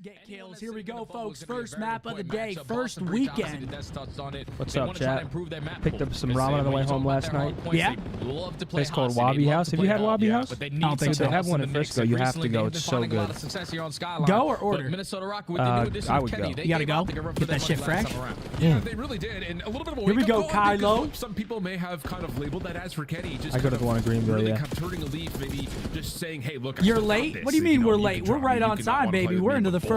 Get kills. Here we go, folks. First map of the day, first weekend. What's up, chat? Picked up some ramen on the way home last night. Yeah? Place called Wabi House. Have you had Wabi House? I don't think so. They have one in Frisco. You have to go. It's so good. Go or order? I would go. You gotta go? Get that shit fresh? Yeah, they really did. And a little bit of a Here we go, Kylo. Some people may have kind of labeled that as for Kenny. Just I go to the one in Greenville, really yeah. kind of turning a leaf, maybe just saying, hey, look, You're late? What do you mean we're late? We're right on time, baby. We're into the first.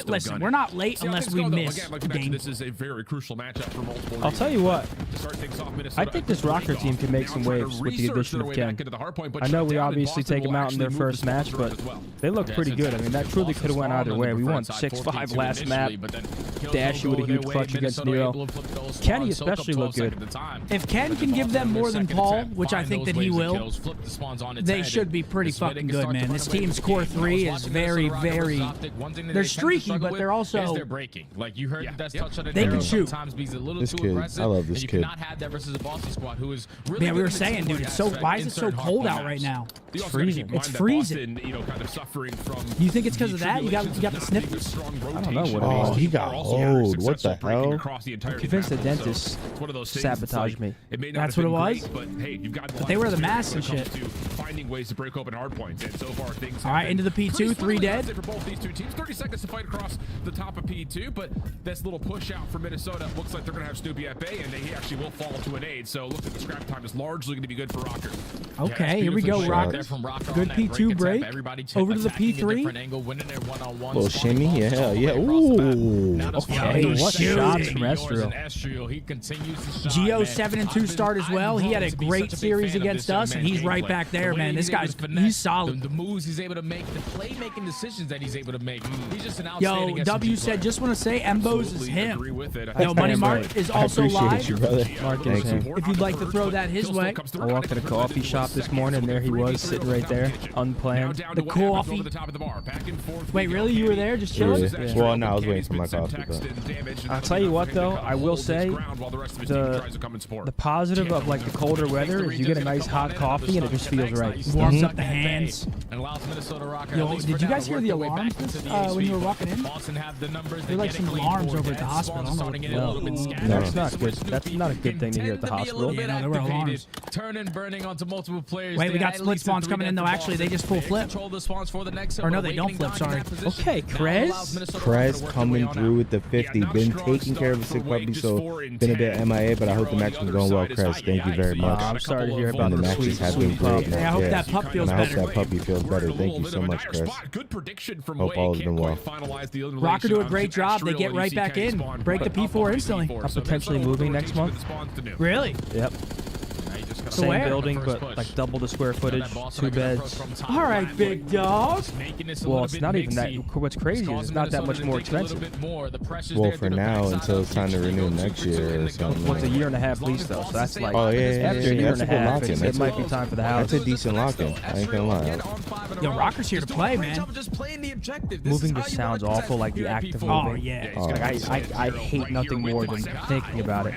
Listen, we're not late unless we miss the game. This is a very crucial matchup for multiple I'll tell you what. To start things off, I think this RØKKR team can make some waves with the addition of Ken. I know we obviously take them out in their first match, but they look pretty good. I mean, that truly could have went either way. We won 6-5 last map. Dashy with a huge clutch against Nero. Kenny especially looked good. If Ken can give them more than Paul, which I think that he will, they should be pretty fucking good, man. This team's core 3 is very, very... They're streaky, but they're also... They can shoot. This kid, I love this kid. Yeah, we were saying, dude, it's so... Why is it so cold out right now? It's freezing. It's freezing. Do you think it's because of that? You got the sniffles? I don't know what it Oh, is. he got old. What the hell? I'm convinced the dentist sabotaged me. That's what it was? But they wear the masks and shit. Finding ways to break open Hardpoint. And so far, things all right, into the P2, 3 dead. For both these two teams, 30 seconds to fight across the top of P2, but this little push out from Minnesota looks like they're going to have Snoopy at bay, and he actually will fall to an aid. So looks like the scrap time is largely going to be good for RØKKR. Okay, here we go, RØKKR. Good P2 break. Over to the P3. Little shimmy, yeah. Ooh. Okay, what shots from Estrio. Geo 7-2 start as well. He had a great series against us, and he's right back there, man. This guy's he's solid. The moves he's able to make, the play-making decisions that he's able to make. He's just an outstanding Yo, W said, just want to say, Mbos is him. Yo, Money Mark is also live. You, brother. Mark is him. If you'd like to throw that his way. I walked in a coffee shop this morning, and there he was, sitting right there, unplanned. The coffee. Wait, really? You were there just chilling? Yeah. Well, no, I was waiting for my coffee. I'll tell you what, though, I will say, the positive of, like, the colder weather is you get a nice hot coffee, and it just feels right. Warms up the hands. Yo, did you guys hear the alarms when you were walking in? There were like some alarms over at the hospital. No, that's not good. That's not a good thing to hear at the hospital. Yeah, no, there were alarms. Wait, we got split spawns coming in, though. Actually, they just full flip. Or no, they don't flip, sorry. Okay, Krez. Krez coming through with the 50. Been taking care of the sick puppy, so been a bit MIA, but I hope the match is going well, Krez. Thank you very much. I'm sorry to hear about the matches have been great. I hope that pup feels better. I hope that puppy feels better. Thank you so much, Chris. Hope all has been well. RØKKR do a great job. They get right back in. Break the P4 instantly. I'm potentially moving next month. Really? Yep. Same building, but like double the square footage, 2 beds. All right, big dog. Well, it's not even that. What's crazy is it's not that much more expensive. Well, for now, until it's time to renew next year or something. Well, it's a 1.5 lease, though, so that's like, oh, yeah, after a year and a half, it might be time for the house. That's a decent lock-in. I ain't gonna lie. Yo, RØKKR's here to play, man. Moving just sounds awful, like the act of moving. Oh, yeah. Like, I hate nothing more than thinking about it.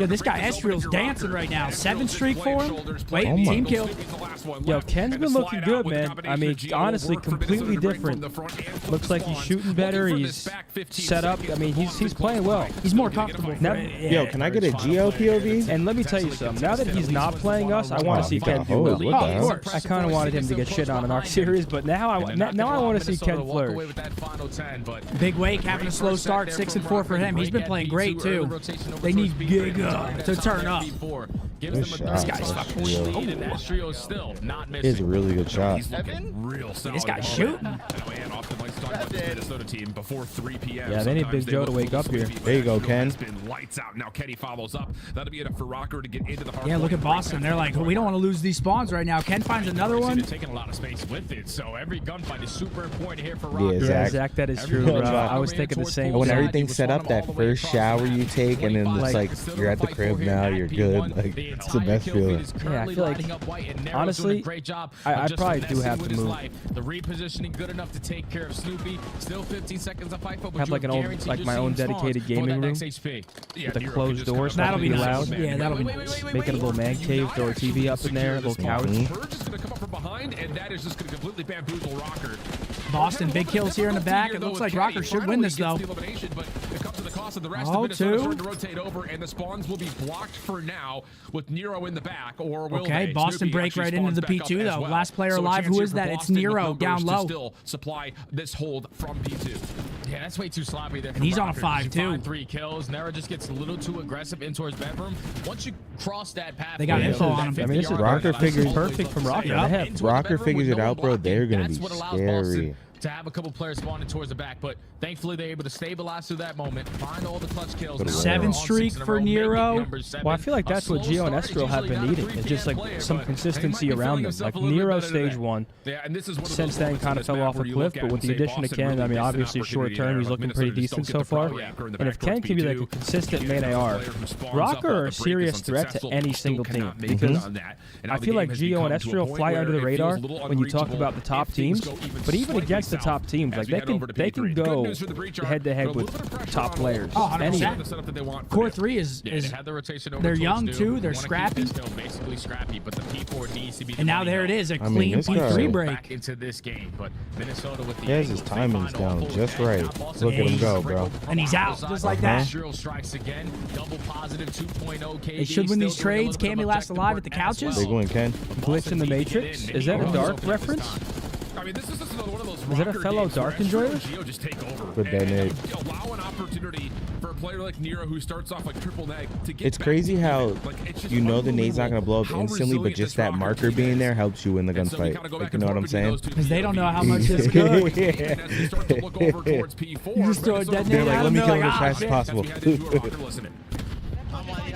Yo, this guy Estriel's dancing right now. 7 streak for him. Wait, Oh team kill. Yo, Ken's been looking good, man. I mean, honestly, completely different. Looks like he's shooting better. He's set up. I mean, he's playing well. He's more comfortable. Now, Yo, can I get a Geo POV? And let me tell you something. Now that he's not playing us, I want to see Ken do Oh, well. what the hell? I kind of wanted him to get shit on in our series, but now I want to see Ken flourish. Big Wake having a slow start. 6-4 for him. He's been playing great, too. They need Giga to turn up. Good shot. This guy's fucking He's a really good shot. This guy's shooting. Yeah, they need Big Joe to wake up here. There you go, Ken. Yeah, look at Boston. They're like, we don't want to lose these spawns right now. Ken finds another one. Yeah, Zach, that is true, bro. I was thinking the same. When everything's set up, that first shower you take, and then it's like you're at the crib now, you're good. Like, it's the best feeling. Yeah, I feel like, honestly, I probably do have to move. The repositioning good enough to take care of Snoopy. Still 15 seconds of fight, but have like an old, like my own dedicated gaming room with a closed door, so that'll I be can be nice. loud. Yeah, that'll be nice. Make it a little man cave, throw a TV up in there, a little couch. Purge is going to come up from behind, and that is just going to completely bamboozle RØKKR. Boston, big kills here in the back. It looks like RØKKR should win this, though. Oh, two. To rotate over, and the spawns will be blocked for now with Nero in the back, or will okay, Boston break right into the P2, though. Well. Last player alive, who is that? It's Nero down low. Still supply this hold from P2. Yeah, that's way too sloppy there. And he's on a 5-2. 3 kills. Nero just gets a little too aggressive in towards bedroom. Once you cross that path, they got info on him. I mean, this is RØKKR figures perfect from RØKKR. RØKKR figures it out, bro. They're gonna be scary. To have a couple players spawning towards the back, but thankfully they're able to stabilize through that moment, find all the clutch kills. 7 streak for Nero. Well, I feel like that's what Gio and Estro have been needing. It's just like some consistency around them. Like Nero stage 1. Since then kind of fell off a cliff, but with the addition of Ken, I mean, obviously short term, he's looking pretty decent so far. And if Ken can be like a consistent main AR, RØKKR are a serious threat to any single team. Because I feel like Gio and Estro fly under the radar when you talk about the top teams, but even against the top teams, like they can go head to head with top players. Oh, 100%. Core 3 is they're young too. They're scrappy. Basically scrappy, but the P4 needs to be. And now there it is, a clean P3 break into this game. But Minnesota with the he has his timings down just right. Look at him go, bro. And he's out just like that. Strikes again. Double positive 2.0 KD. They should win these trades. Cammy last alive at the couches. Big win, Ken. Glitch in the Matrix. Is that a Dark reference? I mean, this is another one of those. Was that a fellow Dark enjoyer? Just take over. Good day, Nate. Allow an opportunity for a player like Nero who starts off like triple neg to get. It's crazy how you know the nade's not gonna blow up instantly, but just that marker being there helps you win the gunfight. Like, you know what I'm saying? Because they don't know how much this good. You just throw a dead nade like, at let me him, kill him like, as fast as possible.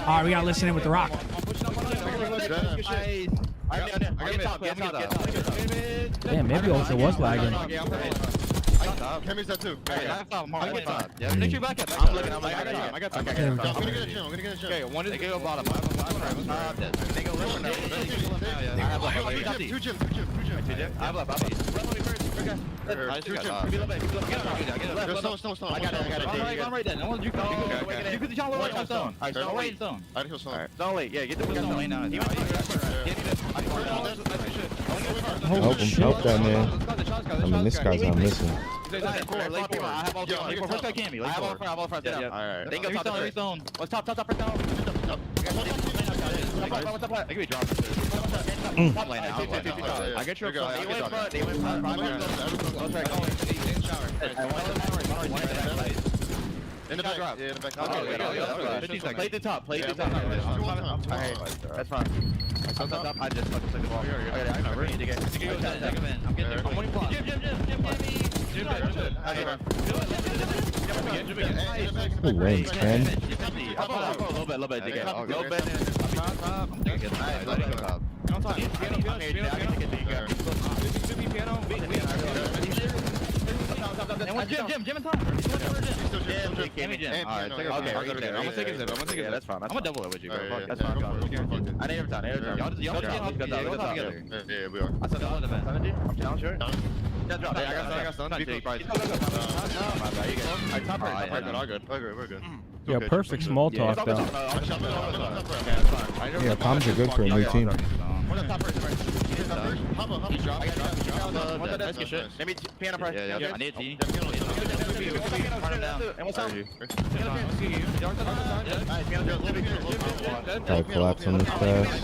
All right, we gotta listen in with the Rock. Damn, maybe Ultra was lagging. Kemi's that too. I'm gonna get a chill. Okay, one is they go bottom. They go left now. Two gym. I have left. Stone. I got it. I'm right then. I want you to you could jump right on stone. Alright, stone right in stone. Alright, he'll stone. Stone late. Yeah, get the stone lane now. Help that man. I mean, this guy's not missing. I have all first guy Cammy. I have all front. Yeah. Alright. They go top stone. What's top first down? I give you drop. I get your front. They went front. In the back. Yeah, in the back. Play the top. That's fine. I just fucking took the ball. I ready to get. I'm getting there. I'm winning block. Jim. Who wins, Ken? A little bit. Jim and Tom. That's fine. I'm gonna double it with you, bro. That's fine. I need every time. Y'all just get together. Yeah, we are. I said double in the back. I'm down, sure. Yeah, drop. I got stone. We're good. Yeah, perfect small talk though. Yeah, comms are good for a new team. Let me piano press. Yeah. I need G. Alright, collapse on this fast.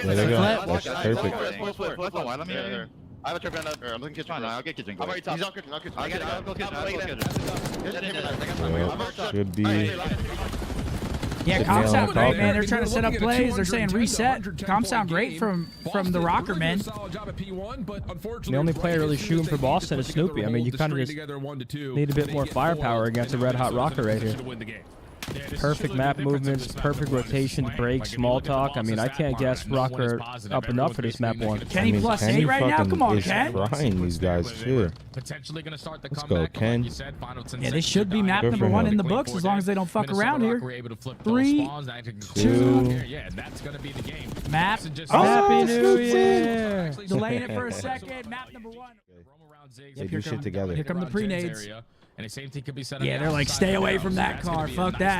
There they go. That's perfect. I have a trip down. I'm looking kitchen. I'll get kitchen. I'm already top. He's on kitchen. I'll go kitchen. Should be. Yeah, comms sound great, man. They're trying to set up plays. They're saying reset. Comms sound great from the RØKKR men. The only player really shooting for Boston is Snoopy. I mean, you kind of just need a bit more firepower against a red-hot RØKKR right here. Perfect map movements, perfect rotations, breaks, small talk. I mean, I can't guess RØKKR up enough for this map one. Kenny plus 8 right now? Come on, Ken. Trying these guys too. Potentially going to start the Let's comeback. go, Ken. Yeah, this should be map number 1 in the books as long as they don't fuck around here. 3, 2. Yeah, that's going to be the game. Map. Happy New Year! Delaying it for a second. Map number 1. They do shit together. Here come the pre-nades. And the same thing could be set up. Yeah, they're like, stay away from that car. Fuck that.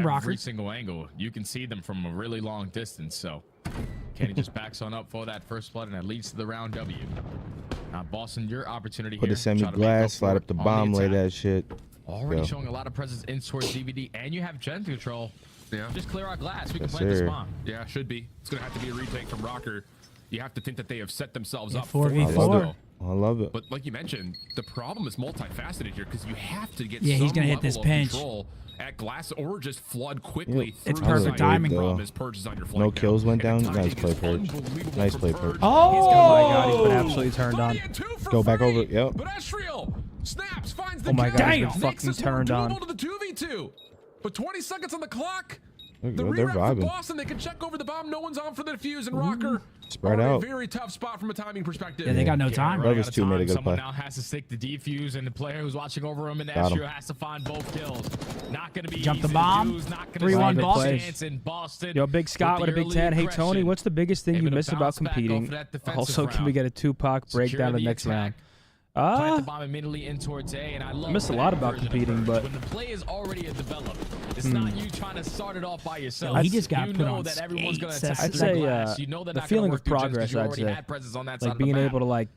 from RØKKR. Every single angle. You can see them from a really long distance. So Kenny just backs on up for that first blood, and that leads to the round W. Now, Boston, your opportunity Put here. a semi-glass, slide up the bomb, lay that shit. Already showing a lot of presence in towards DVD, and you have gen control. Yeah. Just clear our glass. We can Yes, plant this sir. bomb. Yeah, should be. It's gonna have to be a retake from RØKKR. you have to think that they have set themselves up 4v4. I love it. But like you mentioned, the problem is multifaceted here because you have to get he's gonna hit this pinch control at glass or just flood quickly through it's perfect timing. as Purge is on your flank. No kills went down. Nice play, Purge. Nice play, Purge. Oh my God, he's been absolutely turned on. Go back over. Yep. But Ezreal snaps, finds the Oh my kill. God, he's Makes been fucking this more turned on. doable to the 2v2. But 20 seconds on the clock. They're The re-rep for vibing. Boston, they can check over the bomb. No one's on for the defuse, and RØKKR Spread are in out. a very tough spot from a timing perspective. Yeah, they got no time. Brothers two made a good Someone play. now has to stick the defuse, and the player who's watching over him, and Got him. Astro has to find both kills. Not going to be Jump easy the bomb. to do. Not 3-1 gonna Boston. chance in Boston. Yo, Big Scott with a big 10. Hey, Tony, what's the biggest thing you Able to miss about bounce back off competing? of that defensive Also, can we round. get a Tupac breakdown of the next round? Plant the bomb immediately in towards A, and I love miss a that lot about version of competing, Purge. but- when the play is already developed, it's not you trying to start it off by yourself. Yo, he just got you put know on that everyone's going to skates. attack I'd through say glass. You know they're the not gonna feeling work of through gyms 'cause progress, you I'd already say. had presence on that side Like of the being map. able to like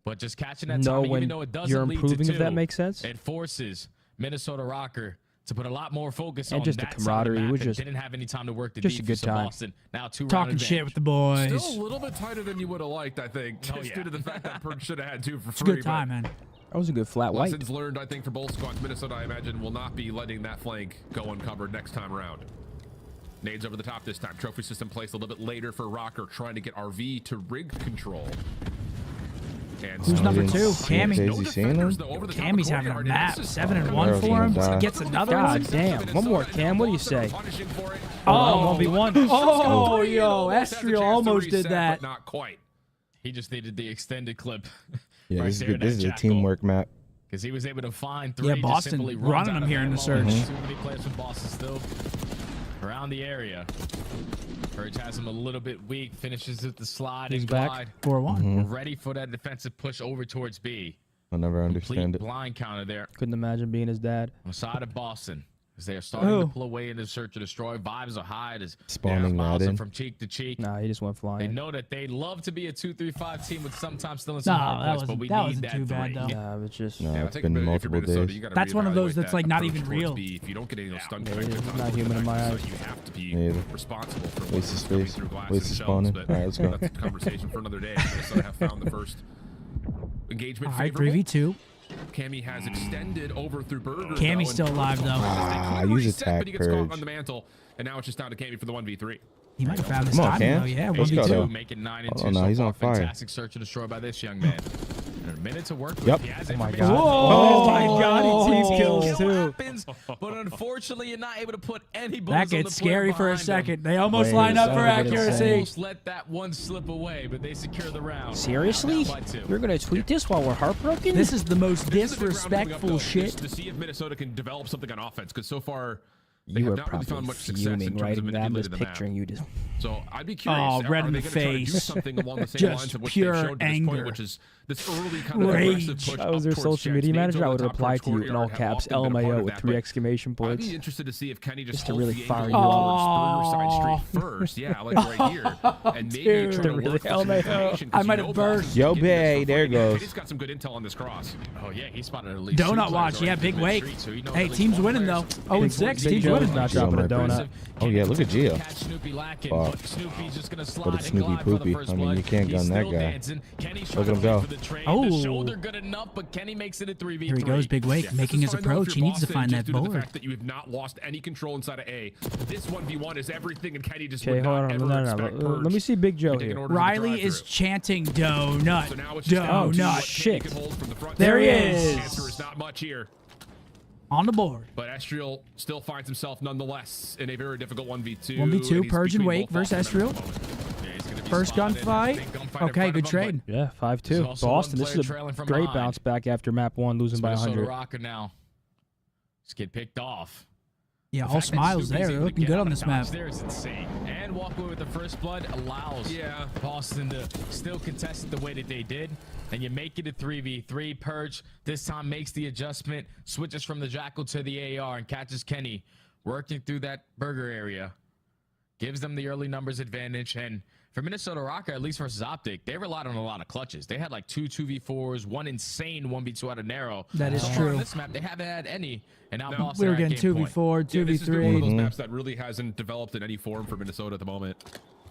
But just catching that know timing, when even though it doesn't you're lead improving, to if that two, makes sense. it forces Minnesota RØKKR to put a lot more focus And on just the that side of camaraderie. the It map was and just- didn't have any time to work the just a defense good of time. Boston. Now 2-round Talking advantage. shit with the boys. Still a little bit tighter than you would have liked, I think, just due to the fact that Purge should have had 2 for It's a free. good time, man. that was a good flat white. Lessons learned, I think, for both squads. Minnesota, I imagine, will not be letting that flank go uncovered next time around. Nades over the top this time. Trophy system placed a little bit later for RØKKR, trying to get RV to rig control. And Who's number 2? Cammy. Daisy seeing him? Cammy's having a map. 7-1 Arrow's for gonna him. die. Gets another God one. damn. One more, Cam. What do you say? Oh, 1v1. Oh, yo, Ezreal almost did that. But not quite. He just needed the extended clip. Yeah, right this is there, good. This that is a jackal. teamwork map. Because he was able to find 3. Yeah, just Boston simply runs running out him of here in the ammo. search. Too many players from Boston still around the area. Purge has him a little bit weak. Finishes with the slide He's and back. glide. 4-1. Ready for that defensive push over towards B. I'll never Complete understand it. blind counter there Couldn't imagine being his dad. on the side of Boston. As they are starting to pull away in the search to destroy. Vibes are high as Spawning smiles that are in. from cheek to cheek. Nah, he just went They flying. know that they love to be a 2-3-5 team with sometimes still in some No, hard that points, but we wasn't need that too bad, 3. though. Nah, it's just No, Yeah, it's take a been bit if you're multiple Minnesota, days. you gotta That's one of those reevaluate that's, that like, not approach even towards real. B. If you don't get any of those stun Yeah, connected it's on not the human in my so eyes. you have to be Neither. responsible for Waste what's of coming space. through glass Waste and of shells, spawning. but All right, let's go. that's a conversation for another day. Minnesota have found the first engagement All right, favorable. 3v2. Cammy has extended over through Burger. Cammy's still alive, though. Use attack but he gets caught Purge. on the mantle, and now it's just down to Cammy for the 1v3. He might have found his Come on, timing, Cam. though. Yeah, Let's go, 1v2. though. Making 9 and Oh, 2 no, so he's far. on fire. Fantastic search and destroy by this young man. And a minute to work with. Yep. He has Oh my information. God. Oh my God, he team Kill kills too. happens, but unfortunately, you're not able to put any bullets That on the gets player scary for a behind him. second. They almost Wait, line up that for would've been accuracy. Almost let that one slip away, but they secure the round. Seriously? Down by 2. You're gonna tweet this while we're heartbroken? This is the most This is a big round coming up, disrespectful though, shit. just to see if Minnesota can develop something on offense, because so far they You have were not really found probably much success in fuming terms of writing that. I'm manipulating just the map. picturing you just. So I'd be curious. Oh, red are in they the gonna try to do face. something along the same Just lines of which pure they've shown to this point, anger. which is this early kind of Rage. aggressive push If I was up their towards social Jets. media Nades manager, I over would the top reply towards to you in all courtyard have caps, often been a part LMAO of with that, 3 but exclamation I'd points. be interested to see if Kenny just Just to holds really the fire angle you along up. Spur side street first. Yeah, like right here. And maybe Dude. try to To really work for some LMAO. information, 'cause I you might know have Boston's burst. Yo, getting this Bay, for there free. goes. Kenny's got some good intel on this cross. Oh yeah, he spotted at least 2 Donut players watch. already Yeah, through big wake. mid-street, so he knows Hey, at least team's one winning, player. though. 0-6. Big Team's Joe's winning. not dropping a donut. Oh, yeah, look at Gio. Catch Snoopy lacking, Fuck. but Snoopy's just gonna slide But it's Snoopy and glide for the Poopy. first I mean, blood. you can't He's gun that still guy. dancing. Kenny's Look trying at to him wait go. for the trade. Oh. The shoulder good enough, but Kenny makes it a 3v3. Here he goes, Big Wake, Yeah, making this his is fine, though, if approach. you're He needs to Boston, find just that due to the board. fact that you have not lost any control inside of A. This 1v1 is everything, and Kenny just Okay, would hold not on. ever No. expect Let me Purge see Big Joe to take an here. order to the Riley is drive-thru. chanting donut. So now it's just down to Donut. what Kenny Shit. can hold from the front. There he The is. answer is not much here. On the board. But Ezreal still finds himself nonetheless in a very difficult 1v2. 1v2, and he's Purge and between Wake both versus of them at the Ezreal. moment. Yeah, he's gonna be First spotted. gunfight. Big gunfight in Okay, front good of him, trade. Yeah, There's 5-2. also Boston. one This player is trailing a from great behind. bounce back after map 1 losing by Minnesota 100. RØKKR now. Just get picked off. Yeah, The all fact that smiles Snoopy's there. able They're to looking get good out on of this dodge map. there is insane. And walk away with the first blood allows Boston to still contest it the way that they did. And you make it a 3v3. Purge this time makes the adjustment, switches from the Jackal to the AR and catches Kenny working through that burger area. Gives them the early numbers advantage. And for Minnesota RØKKR, at least versus Optic, they relied on a lot of clutches. They had like 2 2v4s, 1 insane 1v2 out of narrow. That is So far true. On this map, they haven't had any. And now No. Boston We were are at getting game point. 2v4, Yeah, this is one of 2v3. those maps that really hasn't developed in any form for Minnesota at the moment.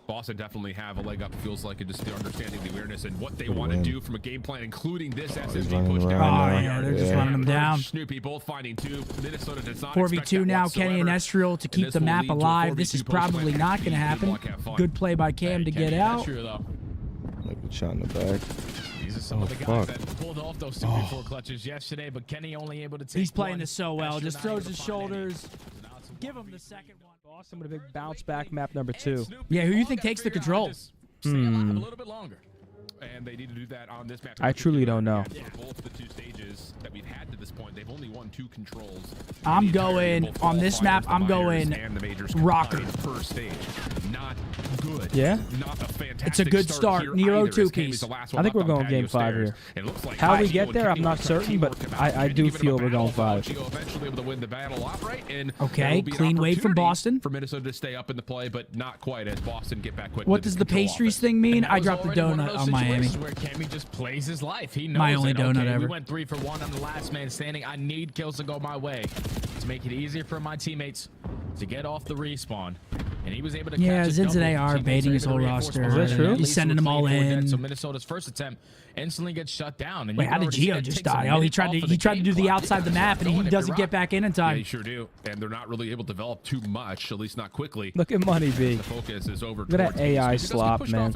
Boston definitely have a leg up, feels like, and just the understanding, the awareness, and what they want to do from a game plan, including this SSG push down. Oh, yeah, they're just running them down. Snoopy both finding 2. Minnesota does not 4v2 now, Kenny and Estriel to keep the map alive. This is probably not going to happen. Good play by Cam to get out. Shot in the back. These are some of the guys that pulled off those 2v4 clutches yesterday, but Kenny only able to take. He's playing this so well. Just throws his shoulders. Give him the second one. Boston with a big bounce back map number 2. Yeah, who do you think takes the control? A little bit longer. And they need to do that on this map. I truly don't know. Both the 2 stages that we've had to this point, they've only won 2 controls. I'm going on this map. I'm going RØKKR. Per stage. Not good. Yeah? Not a fantastic It's a good start. Nero 2-piece. I think we're going game 5 here. How we get there, I'm not certain, but I do feel we're going 5. Eventually able to win the battle outright, and okay, clean wave from Boston. For Minnesota to stay up in the play, but not quite as Boston get back quickly. What does the pastries thing mean? I dropped the donut on Miami. Where Cammy just plays his life. He knows my only donut ever. We went 3 for 1 on the last man standing. I need kills to go my way to make it easier for my teammates to get off the respawn. And he was able to catch Zinzan AR baiting his whole roster. Is that true? He's sending them all in. So Minnesota's first attempt instantly gets shut down. And wait, how did Geo just die? Oh, he tried to do the outside the map, and he doesn't get back in time. Yeah, they sure do. And they're not really able to develop too much, at least not quickly. Look at Money B. The focus is over. Look at that AI slop, man.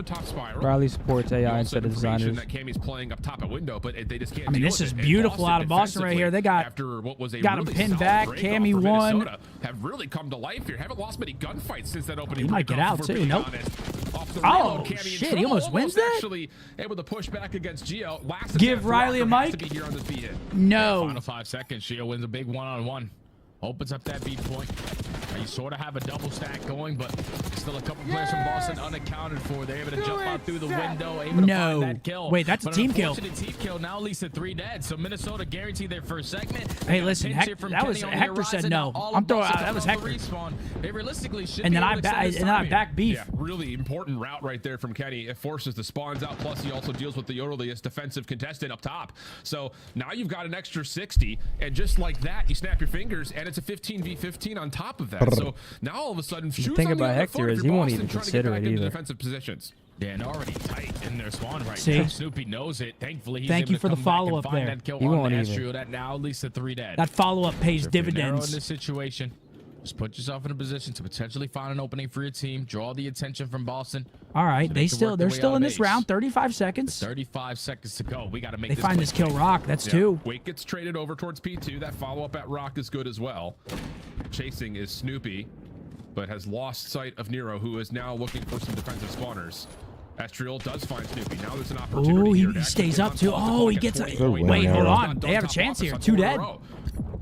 Riley supports AI instead of designers. That Cammy's playing up top at window, but they just can't. I mean, this is beautiful out of Boston right here. They got him pinned back. Cammy won. Have really come to life here. Haven't lost many gunfights since that opening. He might get out too. Nope. Oh shit! He almost wins that. Actually able to push back against Geo. Give Riley a mic. No. Final 5 seconds. Geo wins a big 1-on-1. Opens up that beat point. You sort of have a double stack going, but still a couple players from Boston unaccounted for. They're able to jump out through the window, able to find that kill. Wait, that's a team kill. Team kill. Now at least a 3 dead. So Minnesota guaranteed their first segment. Hey, listen, that was Hector said no. I'm throwing out. That was Hector. They realistically should. And then I back beef. Yeah, really important route right there from Kenny. It forces the spawns out. Plus, he also deals with the earliest defensive contestant up top. So now you've got an extra 60, and just like that, you snap your fingers, and it's a 15v15 on top of that. So now all of a sudden, the thing about Hector is he won't even consider it either. Defensive positions. Yeah, and already tight in their spawn right now. Snoopy knows it. Thankfully, he's Thank you for the follow-up there. That kill on Astro. That now at least a 3 dead. That follow-up pays dividends. In this situation, just put yourself in a position to potentially find an opening for your team. Draw the attention from Boston. All right, they're still in this round. 35 seconds. 35 seconds to go. We got to make. They find this kill Rock. That's 2. Wake gets traded over towards P2. That follow-up at Rock is good as well. Chasing is Snoopy, but has lost sight of Nero, who is now looking for some defensive spawners. Estriel does find Snoopy. Now there's an opportunity. Oh, he stays up too. Oh, he gets a. Wait, hold on. They have a chance here. 2 dead.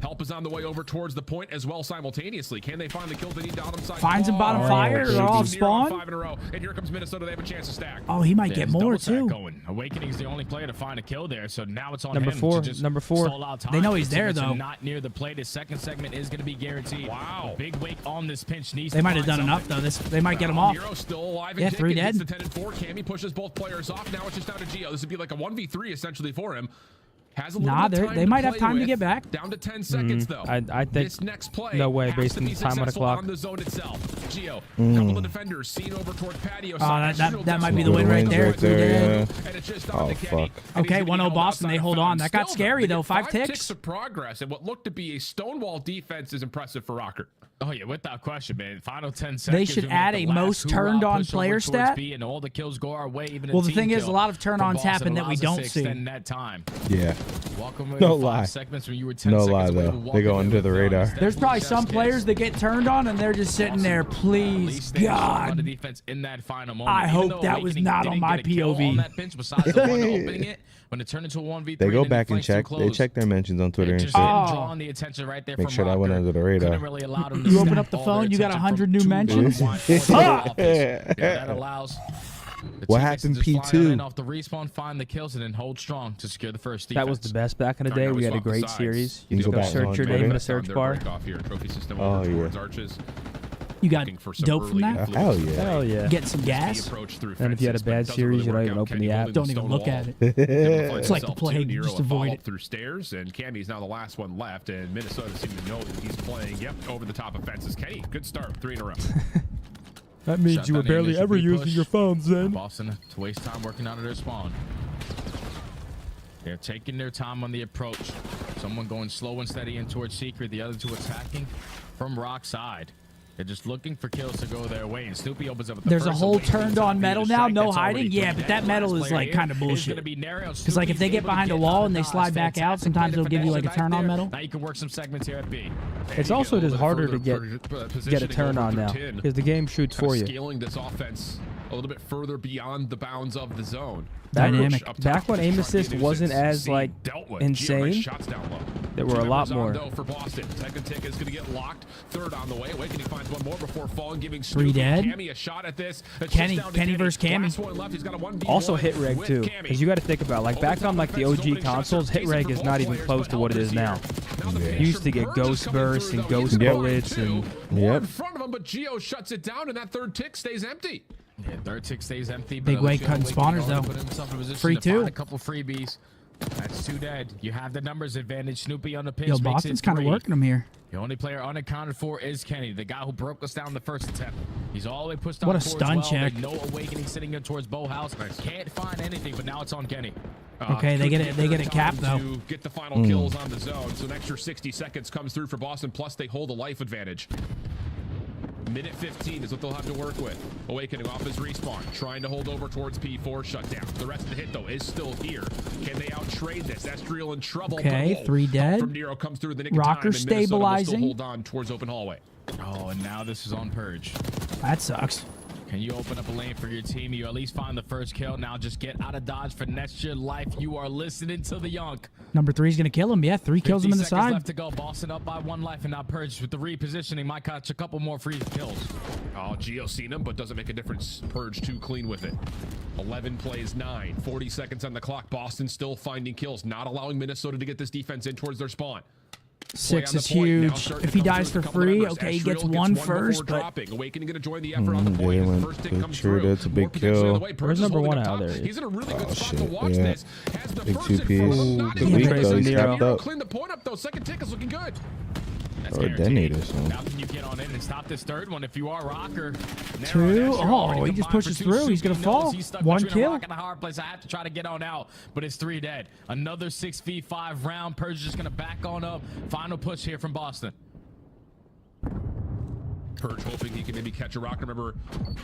Help is on the way over towards the point as well simultaneously. Can they find the kills they need bottom side? Finds him bottom fire. They're off spawn. 5 in a row. And here comes Minnesota. They have a chance to stack. Oh, he might get more too. Awakening's the only player to find a kill there, so now it's on number him 4. to just number 4. stall out time. They know he's there though. Not near the plate. His second segment is going to be guaranteed. Wow. A big wake on this pinch. They might have done enough though. They might get him off. Nero's still alive. Yeah, 3 dead. The 10 and 4. Cammy pushes both players off. Now it's just down to Geo. This would be like a 1v3 essentially for him. Has a little bit of time they might have time to get back. Down to 10 seconds though. I think this next play no way based on the time on the clock. On the zone itself. Geo, couple of defenders seen over towards patio. That might be the win right there. Yeah. Oh fuck. Okay, 1-0 Boston. They hold on. That got scary though. 5 ticks of progress, and what looked to be a stonewall defense is impressive for RØKKR. Oh yeah, without question, man. Final 10 seconds. They should add a most turned on player stat. And all the kills go our way. Even well, the thing is, a lot of turn-ons happen that we don't see. That time. Yeah. Welcome no lie. No lie though. They go under the radar. There's probably some players that get turned on and they're just sitting there. Please, God. I hope that was not on my POV. When it turned into a 1v3, they go back and check. They check their mentions on Twitter and shit. Drawing the attention right there. Make sure that went under the radar. Really you open up the phone, you got 100 new mentions. That allows. What happened, P2? Off the respawn, find the kills, and then hold strong to secure the first defense. That was the best back in the day. We had a great series. You can go search your name in the search bar. Oh yeah. You got dope from that? Hell yeah. Hell yeah. Get some gas. And if you had a bad series, you don't even open the app. Don't even look at it. It's like the plague. Just avoid it. Through stairs, and Cammy's now the last one left, and Minnesota seems to know that he's playing. Yep, over the top of fences. Kenny, good start. 3 in a row. That means Shut you were down the barely initial ever using pre-push. your phones then. Boston to waste time working out of their spawn. They're taking their time on the approach. Someone going slow and steady in towards Secret. The other two attacking from Rock side. They're just looking for kills to go their way. And Snoopy opens up with the There's a first whole awakening. turned on metal now, no hiding. Yeah, but that metal is like kind of bullshit. Because like if they get behind a wall and they slide back out, sometimes they'll give you like a turn on metal. Now you can work some segments here at B. It's also just harder to get a turn on now because the game shoots for you. Scaling this offense a little bit further beyond the bounds of the zone. Dynamic. Back when aim assist wasn't as like insane, there were a lot more. For Boston, second tick is going to get locked. Third on the way. Awakening finds one more before falling, giving 3 dead. Cammy a shot at this. Kenny versus Cammy. Also hit reg too, because you got to think about like back on like the OG consoles, hit reg is not even close to what it is now. You used to get ghost bursts and ghost bullets and in front of him, but Geo shuts it down, and that third tick stays empty. Yeah, third tick stays empty. Big way cutting spawners though. Free two. A couple freebies. That's 2 dead. You have the numbers advantage. Snoopy on the pitch. Yo, Boston's kind of working them here. The only player unaccounted for is Kenny, the guy who broke us down the first attempt. He's all the way pushed down. What a stun check. No awakening sitting in towards Bowhouse. Can't find anything, but now it's on Kenny. Okay, they get it capped though. To get the final kills on the zone, so an extra 60 seconds comes through for Boston. Plus, they hold a life advantage. Minute 15 is what they'll have to work with. Awakening off his respawn, trying to hold over towards P4 shutdown. The rest of the hit, though, is still here. Can they out-trade this? Estriel in trouble. Okay, 3 dead. From Nero comes through the nick of Rocker time, and Minnesota will stabilizing. still hold on towards open hallway. Oh, and now this is on Purge. That sucks. Can you open up a lane for your team? You at least find the first kill. Now just get out of dodge for next year life. You are listening to the Yonk. Number 3 is gonna kill him. Yeah, 3 kills him in the side. Left to go. Boston up by 1 life, and now Purge with the repositioning might catch a couple more free kills. Oh, Geo seen him, but doesn't make a difference. Purge 2 clean with it. 11 plays 9. 40 seconds on the clock. Boston still finding kills, not allowing Minnesota to get this defense in towards their spawn. 6 is huge. If he dies for free, okay, he gets 1 first, but Awakening gonna join the effort on the point. First tick comes through. That's a big kill. Where's number 1 out there? He's in a really good spot to watch this. Has the Big first 2 hit piece. first. Good week though, he's capped up. Clean the point up though. Second tick is looking good. That's Or detonator son. Now can you get on in and stop this third one if you are Rocker? 2. Oh, he just pushes through. He's gonna fall. He's stuck 1 between a kill. rock and a hard place. I have to try to get on out, but it's 3 dead. Another 6v5 round. Purge just gonna back on up. Final push here from Boston. Purge hoping he can maybe catch a rock. Remember,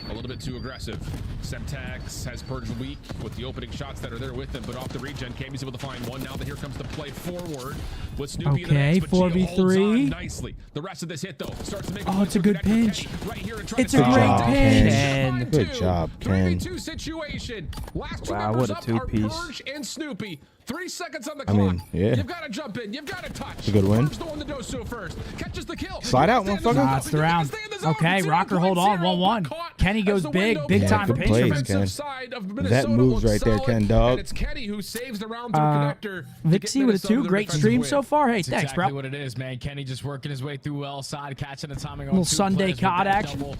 a little bit too aggressive. Semtax has Purge weak with the opening shots that are there with him, but off the regen, Cammy's able to find one. Now that here comes the play forward with Snoopy in the Okay, mix, but Gio 4v3. holds on nicely. The rest of this hit, though, starts to make Oh, it's a good pinch. right here and trying It's to a great stop pinch. Ken. Good job, Ken. 3v2 situation. Last 2 Wow, members what a up are two-piece. Purge and Snoopy. 3 seconds on the I clock. mean, yeah. You've got to jump in. You've got to touch. It's a good win. Purge the one to Dosu first. Catches the kill. Slide out, Stay in motherfucker. zone. Nah, it's the round. Stay in the zone. Okay, 0.0. Rocker, hold on. 1-1. Caught Kenny goes as the big. window Big goes time down. pinch. plays, Defensive Ken. side of That Minnesota moves looks right there, solid, Ken, dog. and it's Kenny who saves the round through connector. to get Vixie with a Minnesota 2. the Great defensive stream win. so far. Hey, That's thanks, exactly bro. what it is, man. Kenny just working his way through well side, catching the timing on Little 2 Sunday players with COD that action. double.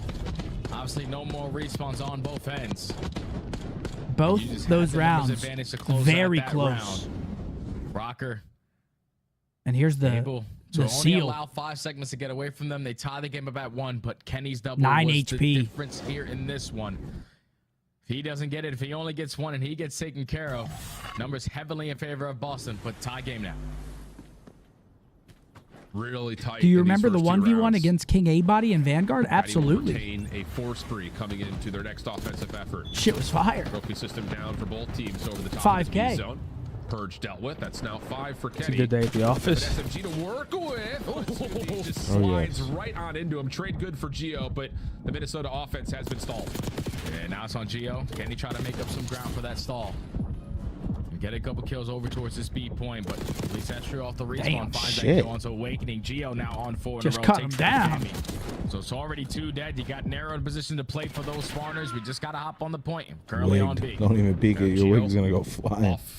Obviously, no more respawns on both ends. Both You just those had the numbers rounds advantage to close very out that close. round. Rocker And here's the able to only seal. allow 5 segments to get away from them. They tie the game up at 1, but Kenny's double 9 was HP. the difference here in this one. If he doesn't get it, if he only gets 1 and he gets taken care of, numbers heavily in favor of Boston, but tie game now. Really tight. Do you in these remember the first 2 1v1 rounds. against King A-Body and Vanguard? Patty will Absolutely. retain a force spree coming into their next offensive effort. Shit was fire. Trophy system down for both teams over the top 5K. of the zone. Purge dealt with. That's now 5 for Kenny. It's a good day at the office. SMG to work with. He just Oh, slides yes. right on into him. Trade good for Geo, but the Minnesota offense has been stalled. And now it's on Gio. Kenny try to make up some ground for that stall. Get a couple kills over towards the speed point, but at least that's true off the respawn. Damn, finds shit. that kill onto Awakening. Gio now on 4 in Just a row. cut takes him down down. Cammy. So it's already 2 dead. You got narrowed position to play for those spawners. We just got to hop on the point. Currently on B. Don't even peek it. Your wig's gonna go flying. Off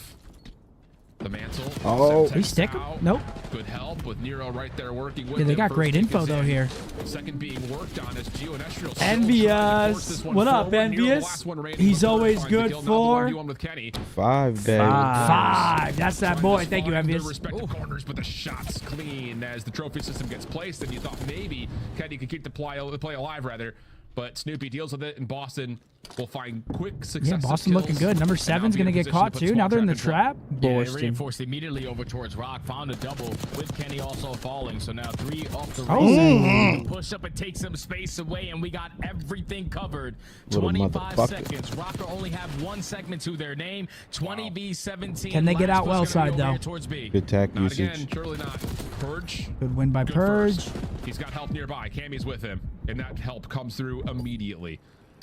the mantle. Oh. Did he stick him? Out. Nope. Good help with Nero right there working with Yeah, they him. got First great kick info is though in. here. Second being worked on as Gio and Estriel still Envious. trying to force this one What up, forward. Nero, the Envious? last one remaining, He's but always finds the good kill. Now the for 1v1 with Kenny. 5 days. 5. That's that boy. Trying to Thank you, spawn in their Envious. respective corners, but the shot's clean as the trophy system gets placed, and you thought maybe Kenny could keep the play alive, rather. but Snoopy deals with it, and Boston will find quick success. Yeah, Boston looking good. Number 7's going to get caught too. Now they're in the trap. Yeah, they reinforced immediately over towards Rock. Found a double with Kenny also falling. So now 3 off the race. Push up and take some space away, and we got everything covered. 25 seconds. Rocker only have 1 segment to their name. 20v17. Can they get out well side though? Good tech Not usage. again, surely not. Purge. Good win by Purge. He's got help nearby. Cammy's with him, and that help comes through immediately.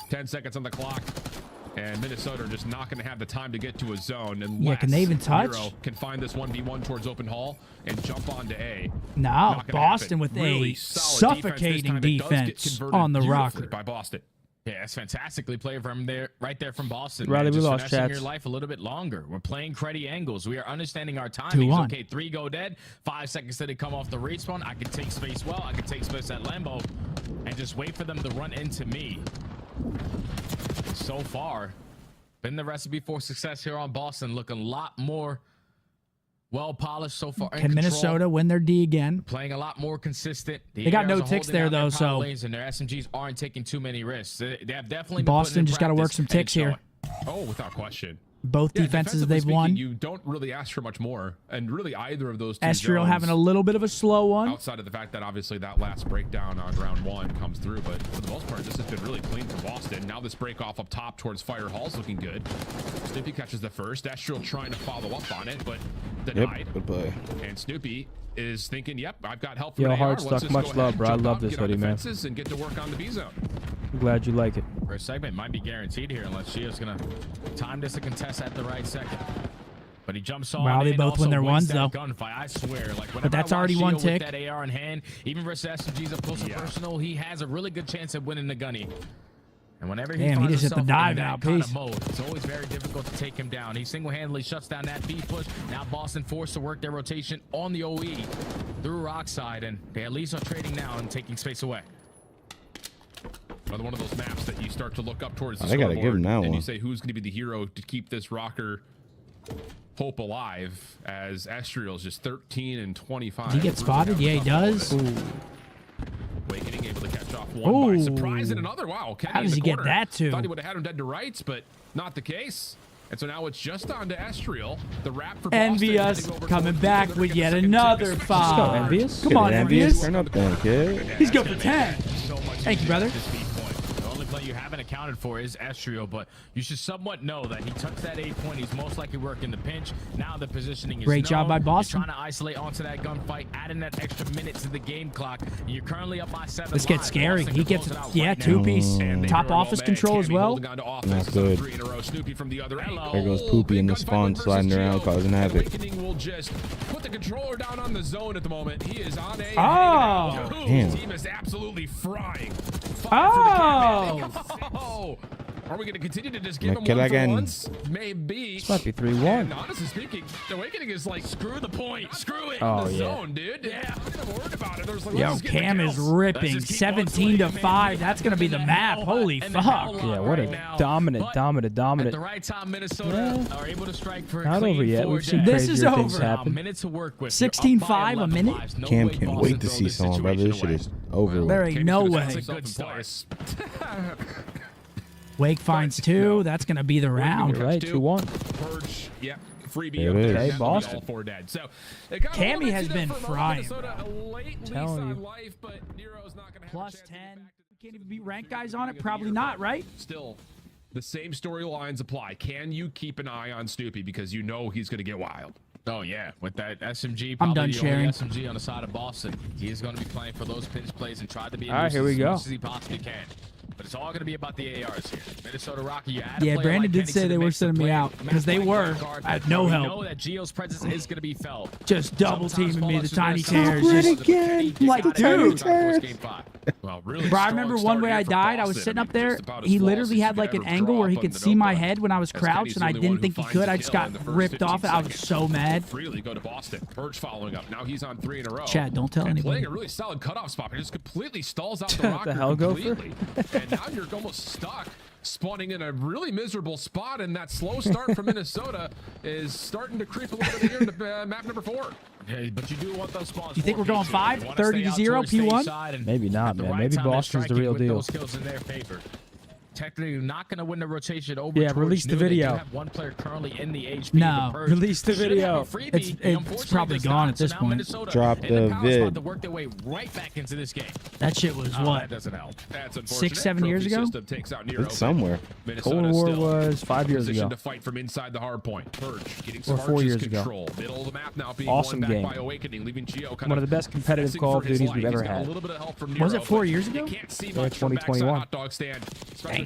10 seconds on the clock, and Minnesota are just not going to have the time to get to a zone. And yeah, can they even touch? Hero can find this 1v1 towards open hall and jump onto A. No, Boston with really a suffocating defense on the Rocker by Boston. Yeah, that's fantastically played from there, right there from Boston. Riley, we lost your life a little bit longer. We're playing cruddy angles. We are understanding our timings. 2-1. Okay, 3 go dead. 5 seconds till they come off the respawn. I can take space well. I can take space at Lambo and just wait for them to run into me. So far, been the recipe for success here on Boston. Looking a lot more well polished so far. Can Minnesota win their D again? Playing a lot more consistent. They got no ticks there though, so lanes, and their SMGs aren't taking too many risks. They have definitely Boston just got to work some ticks here. Oh, without question. Both defenses they've won. You don't really ask for much more, and really either of those two Estriel zones, having a little bit of a slow one. Outside of the fact that obviously that last breakdown on round 1 comes through, but for the most part, this has been really clean for Boston. Now this break off up top towards Fire Hall's looking good. Snoopy catches the first. Estriel trying to follow up on it, but denied. Yep, good play. And Snoopy is thinking, yep, I've got help from Yo, AR. hard stuck. Much love, bro. I love this hoodie, man. And get to work on the B zone. I'm glad you like it. First segment might be guaranteed here unless Shio's gonna time this to contest at the right second. But he jumps on. Wow, they both win their ones though. Gunfight, I swear. Like, but that's already one tick. With that AR in hand, even versus SMGs up close and personal, he has a really good chance of winning the gunny. And whenever he finds himself in that kind of mode, it's always very difficult to take him down. He single-handedly shuts down that B push. Now Boston forced to work their rotation on the OE through Rock side, and they at least are trading now and taking space away. Another one of those maps that you start to look up towards the I gotta give him that and one. You say who's going to be the hero to keep this Rocker hope alive, as Estriel's just 13 and 25. Does he get spotted? Yeah, he does. Ooh. Awakening able to catch off one by surprise, and another. Wow, Kenny how does he get that too? Thought he would have had him dead to rights, but not the case. And so now it's just on to Estriel. The wrap for Envious coming back with yet another 5. Let's go, Envious. Come on, Envious. Turn up then, kid. He's good for 10. Thank you, brother. The only play you haven't accounted for is Estriel, but you should somewhat know that he took that 8 point. He's most likely working the pinch. Now the positioning is great job by Boston. You're trying to isolate onto that gunfight, adding that extra minute to the game clock. You're currently up by 7. This gets scary. He gets, yeah, 2-piece. Top office control as well. That's good. There goes Poopy in the spawn sliding around causing havoc. Awakening will just put the controller down on the zone at the moment. He is on A. Oh, damn. Team is absolutely frying. Oh. Are we going to continue to just give him one for once? Maybe. This might be 3-1. And honestly speaking, the Awakening is like, screw the point. Screw it. Oh, in the yeah. zone, dude. Yeah. I'm not worried about it. There's like, yo, Cam is ripping. 17-5. That's going to be the map. Holy fuck. Yeah, what a dominant. At the right time, Minnesota are able to strike for not over yet. We've seen this is crazier things over. happen. 16-5 a minute. Cam can't wait to see someone, brother. This shit is over. There ain't no way. Wake finds 2. That's going to be the round. Right, 2-1. Purge, yeah. Freebie. Okay, Boston. All 4 dead. So, Cammy has been frying. Telling you. Plus 10. We can't even beat ranked guys on it. Probably not, right? Still, the same storylines apply. Can you keep an eye on Snoopy, because you know he's going to get wild? Oh yeah, with that SMG, I'm probably done the sharing. only SMG on the side of Boston. He is going to be playing for those pinch plays and try to be all right, here we go. as he possibly can. But it's all going to be about the ARs here. Minnesota Rocky, you add yeah, Brandon did say they were sending me out because they were. I had no help. know that Geo's presence is going to be felt. Just double teaming me, the tiny tears. Just again. Like, dude. Well, really, Bro, I remember one way I died. I was sitting up there. He literally had like an angle where he could see my head when I was crouched, and I didn't think he could. I just got ripped off. I was so mad. Freely go to Boston. Purge following up. Now he's on 3 in a row. Chad, don't tell anybody. Playing a really solid cutoff spot. He just completely stalls out the Rocker the hell, completely. And now you're almost stuck, spawning in a really miserable spot, and that slow start from Minnesota is starting to creep a little bit here into map number 4. Hey, but you do want those spawns. You think we're going 5? 30-0 P1? Maybe not, man. Maybe Boston's the real deal. Those kills in their favor. Technically not going to win the rotation over. Yeah, release the video. Have one player currently in the HP. No, release the video. It's probably gone at this point. Drop the vid. To work their way right back into this game. That shit was what? That doesn't help. 6-7 years ago? It's somewhere. Cold War was 5 years ago. To fight from inside the hard point. Purge getting or 4 years control. ago. Middle of the map now being awesome won game. Back by Awakening, leaving Geo one of the best competitive Call of Duties we've ever had. Was it 4 years ago? 2021.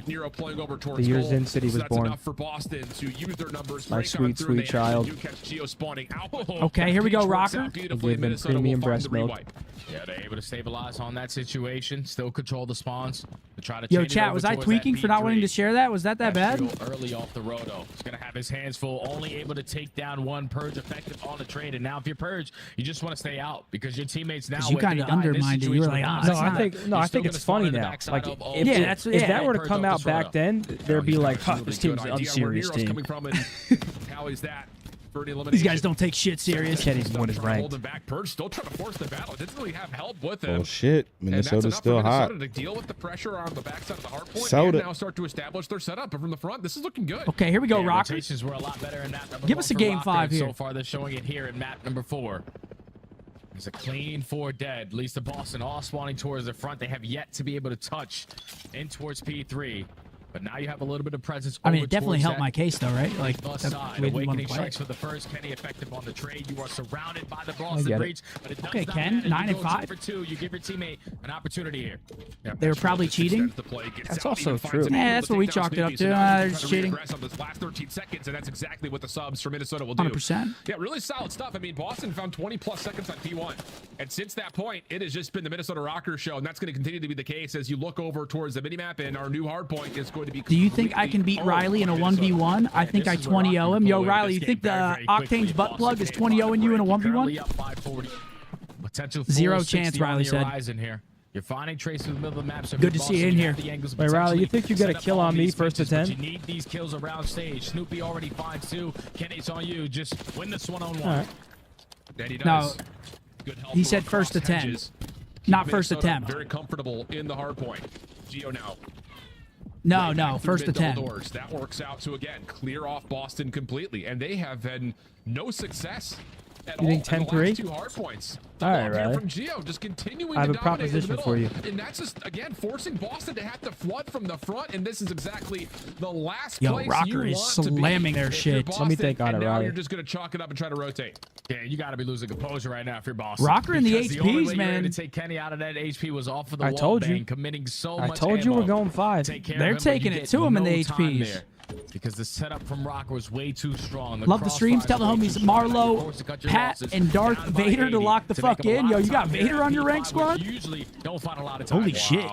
Nero playing over the year Zen City was born. For Boston to use their numbers. My sweet, sweet child. Okay, here we go, Rocker. Give them premium breast milk. Yeah, they're able to stabilize on that situation. Still control the spawns. To try to Yo, chat, was I tweaking for not wanting to share that? Was that bad? Early off the roto. He's going to have his hands full. Only able to take down one Purge effective on the trade. And now if you're Purge, you just want to stay out because your teammates now. You kind of undermined it. You were like, I think it's funny now. Like, if that were to come out back then, there'd be like, this team's an unserious team. These guys don't take shit serious. Can't even win his rank. Purge still trying to force the battle. Didn't really have help with him. Oh shit, Minnesota's still hot. To deal with the pressure on the backside of the hard point and now start to establish their setup. But from the front, this is looking good. Okay, here we go, Rocker. Were a lot better in map number Give us a game 5 here. So far, they're showing it here in map number 4. There's a clean 4 dead. Leads to Boston all spawning towards the front. They have yet to be able to touch in towards P3. But now you have a little bit of presence. I mean, it definitely helped my case, though, right? Like, Awakening strikes for the first. Kenny effective on the trade. You are surrounded by the Boston breach. But it does Ken, 9 and 5. For 2, you give your teammate an opportunity here. They were probably cheating. That's also true. Yeah, that's what we chalked it up to. They're just cheating. Last 13 seconds, and that's exactly what the subs for Minnesota will do. 100%. Yeah, really solid stuff. I mean, Boston found 20+ seconds on P1, and since that point, it has just been the Minnesota RØKKR show, and that's going to continue to be the case as you look over towards the minimap, and our new hard point is going to be. Do you think I can beat Riley in a 1v1? I think I 20-0 him. Yo, Riley, you think the Octane's butt plug is 20-0ing you in a 1v1? Zero chance, Riley said. You're finding traces in the middle of the map. So good to see you in here. Wait, Riley, you think you got a kill on me first to 10? You need these kills around stage. Snoopy already finds 2. Kenny's on you. Just win this one-on-one. Right. No, he said first to 10. Not first attempt. Very comfortable in the hard point. Geo now. No, first attempt. That works out to, again, clear off Boston completely. And they have had no success at all. You think 10-3? 2 hard points. All right, Riley. From Geo, just continuing I have to a proposition for you. And that's just, again, forcing Boston to have to flood from the front. And this is exactly the last Yo, place RØKKR you is want to be slamming their shit. Boston, Let me think on it, now Riley. You're just going to chalk it up and try to rotate. Yeah, you got to be losing composure right now if you're Boston. RØKKR in the Because HPs, the only way man. You're to take Kenny out of that HP was off of the I wall told you. bang, committing so much I told you ammo. we're going 5. They're taking it to him in the HPs. There. Because the setup from RØKKR was way too strong. Love the streams. Tell the homies Marlo, Pat, and Darth Vader to lock the fuck in. Yo, you got Vader on your rank squad? Usually don't find a lot of time. Holy shit.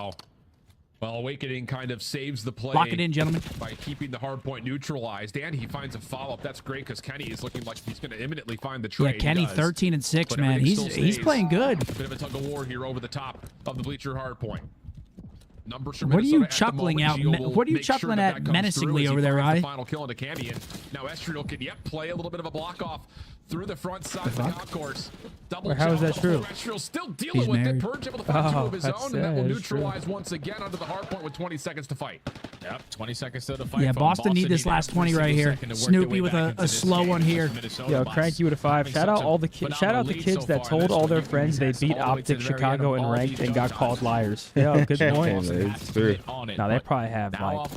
Well, Awakening kind of saves the play. Lock it in, gentlemen. By keeping the hard point neutralized, and he finds a follow-up. That's great because Kenny is looking like he's going to imminently find the trade. Yeah, Kenny 13 and 6, man. He's playing good. A bit of a tug of war here over the top of the bleacher hard point. Numbers from what are you chuckling at? What are you chuckling at menacingly over there, Riley? Final kill into Cammy, and now Estriel can play a little bit of a block off through the front side of the concourse. Double how is that true? Estriel still dealing with it. Purge able to find 2 of his own, and that will neutralize once again onto the hard point with 20 seconds to fight. Yep, 20 seconds to the fight. Yeah, Boston need this last 20 right here. Snoopy with a slow one here. Yo, Cranky with a 5. Shout out all the kids. Shout out the kids that told all their friends they beat Optic Chicago in ranked and got called liars. Yo, good point. It's true. Now they probably have like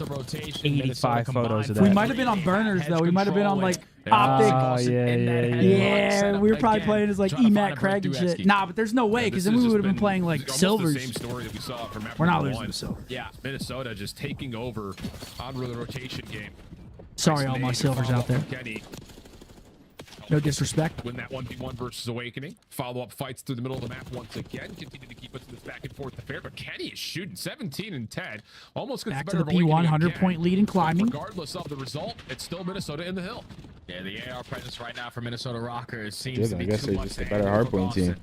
85 photos of that. We might have been on burners though. We might have been on like Optic. Oh Yeah, we were probably playing as like EMAC Craig and shit. Nah, but there's no way because then we would have been playing like silvers. The same story that we saw from we're not losing the silver. Yeah, Minnesota just taking over on the rotation game. Sorry, all my silvers out there. Kenny. No disrespect. Win that 1v1 versus Awakening. Follow-up fights through the middle of the map once again. Continue to keep us in this back and forth affair. But Kenny is shooting 17 and 10. Almost gets back to the P1, 100-point lead in climbing. Regardless of the result, it's still Minnesota in the hill. Yeah, the AR presence right now for Minnesota RØKKR seems to be I guess too they're much just a better hardpoint team.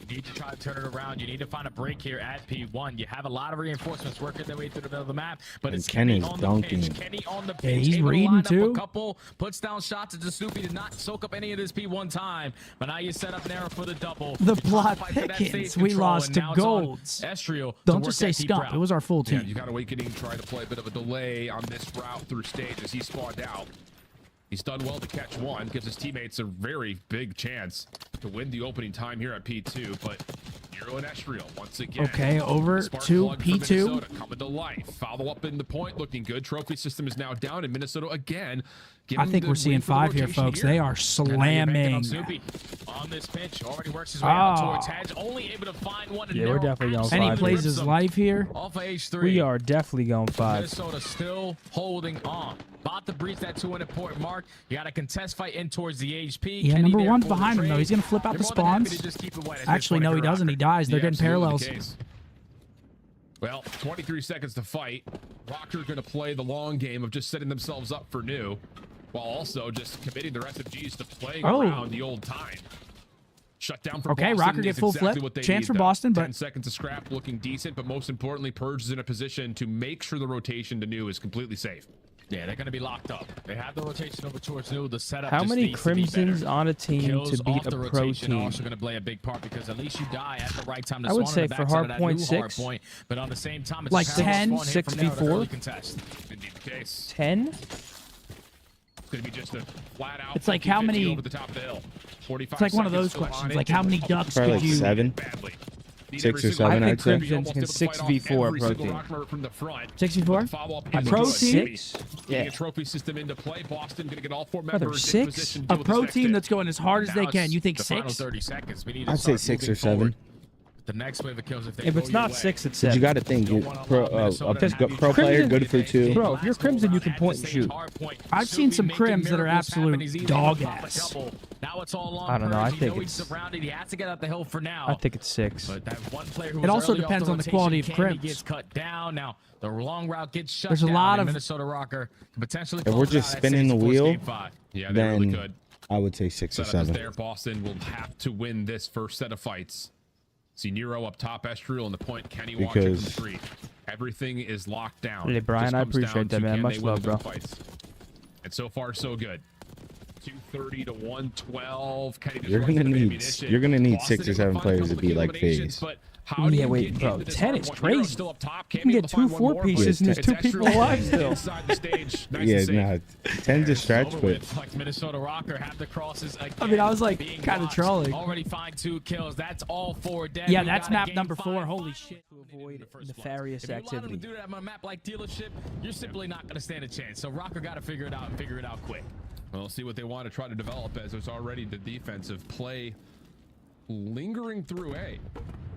You need to try to turn it around. You need to find a break here at P1. You have a lot of reinforcements working their way through the middle of the map, but it's Kenny on the pinch. Kenny on the pinch. He's reading too. A couple puts down shots at the Snoopy, did not soak up any of this P1 time, but now you set up Nero for the double. The plot thickens. We lost to Golds. Don't just say scum. It was our full team. Yeah, you got Awakening trying to play a bit of a delay on this route through stage as he spawned out. He's done well to catch one, gives his teammates a very big chance to win the opening time here at P2, but Nero and Estriel once again. Okay, over to P2. Coming to life. Follow up in the point, looking good. Trophy system is now down, and Minnesota again. I think we're seeing 5 here, folks. They are slamming. On this pitch, already works his way out towards Hedge. Only able to find one. Yeah, we're definitely going 5. And he plays his life here. Off of H3. We are definitely going 5. Minnesota still holding on. About to breach that 200 point mark. You got a contest fight in towards the HP. Yeah, number 1's behind him, though. He's going to flip out the spawns. Actually, no, he doesn't. He dies. They're getting parallels. Well, 23 seconds to fight. RØKKR going to play the long game of just setting themselves up for new, while also just committing their SMGs to playing around the old time. Shut down for Boston. RØKKR get full flip. Chance for Boston, but 10 seconds of scrap looking decent, but most importantly, Purge is in a position to make sure the rotation to new is completely safe. Yeah, they're going to be locked up. They have the rotation over towards new. The setup. How many Crimsons on a team to beat a pro team? Also going to play a big part because at least you die at the right time. I would say for Hardpoint 6, but on the same time, it's like 10, 6v4. Indeed the case. 10. It's going to be just a flat out. It's like how many? Over the top of the hill. 45 it's like one of those questions. Like how many ducks probably could like you? 7. 6 or 7, I I'd say. think Crimsons can 6v4 pro team. 6v4? I pro team? 6? Yeah. A trophy system into play. Boston going to get all 4 Brother, members 6? A pro team that's going as hard as they can. You think 6? 30 seconds. I'd say 6 or 7. The next wave of kills, if it's not 6, it's 7. But you got to think, pro player, good for 2. Bro, if you're Crimson, you can point and shoot. I've seen some Crims that are absolute dog ass. Now it's all on. I don't know. I think it's. He has to get out the hill for now. I think it's 6. But that one player who it also depends on the quality of Crims. Gets cut down. Now the long route gets shut There's down. a lot of Minnesota RØKKR potentially. If we're just spinning the wheel, then really could. I would say 6 or 7. There, Boston will have to win this first set of fights. See Nero up top, Estriel on the point. Kenny watching from the street. Everything is locked down. Hey, Brian, I appreciate that, man. Much love, bro. And so far, so good. 230 to 112. Kenny You're gonna need 6 or 7 players to be like FaZe. Yeah, wait, bro. 10 is crazy. You can get 2 4-pieces and there's 2 people alive still. Yeah, no, 10's a stretch, but Minnesota RØKKR have the crosses again. I mean, I was like kind of trolling. Already find 2 kills. That's all 4 dead. Yeah, that's map number 4. Holy shit. To avoid nefarious activity. If you allow them to do that on a map like Dealership, you're simply not going to stand a chance. So RØKKR got to figure it out and figure it out quick. We'll see what they want to try to develop, as there's already the defensive play lingering through A.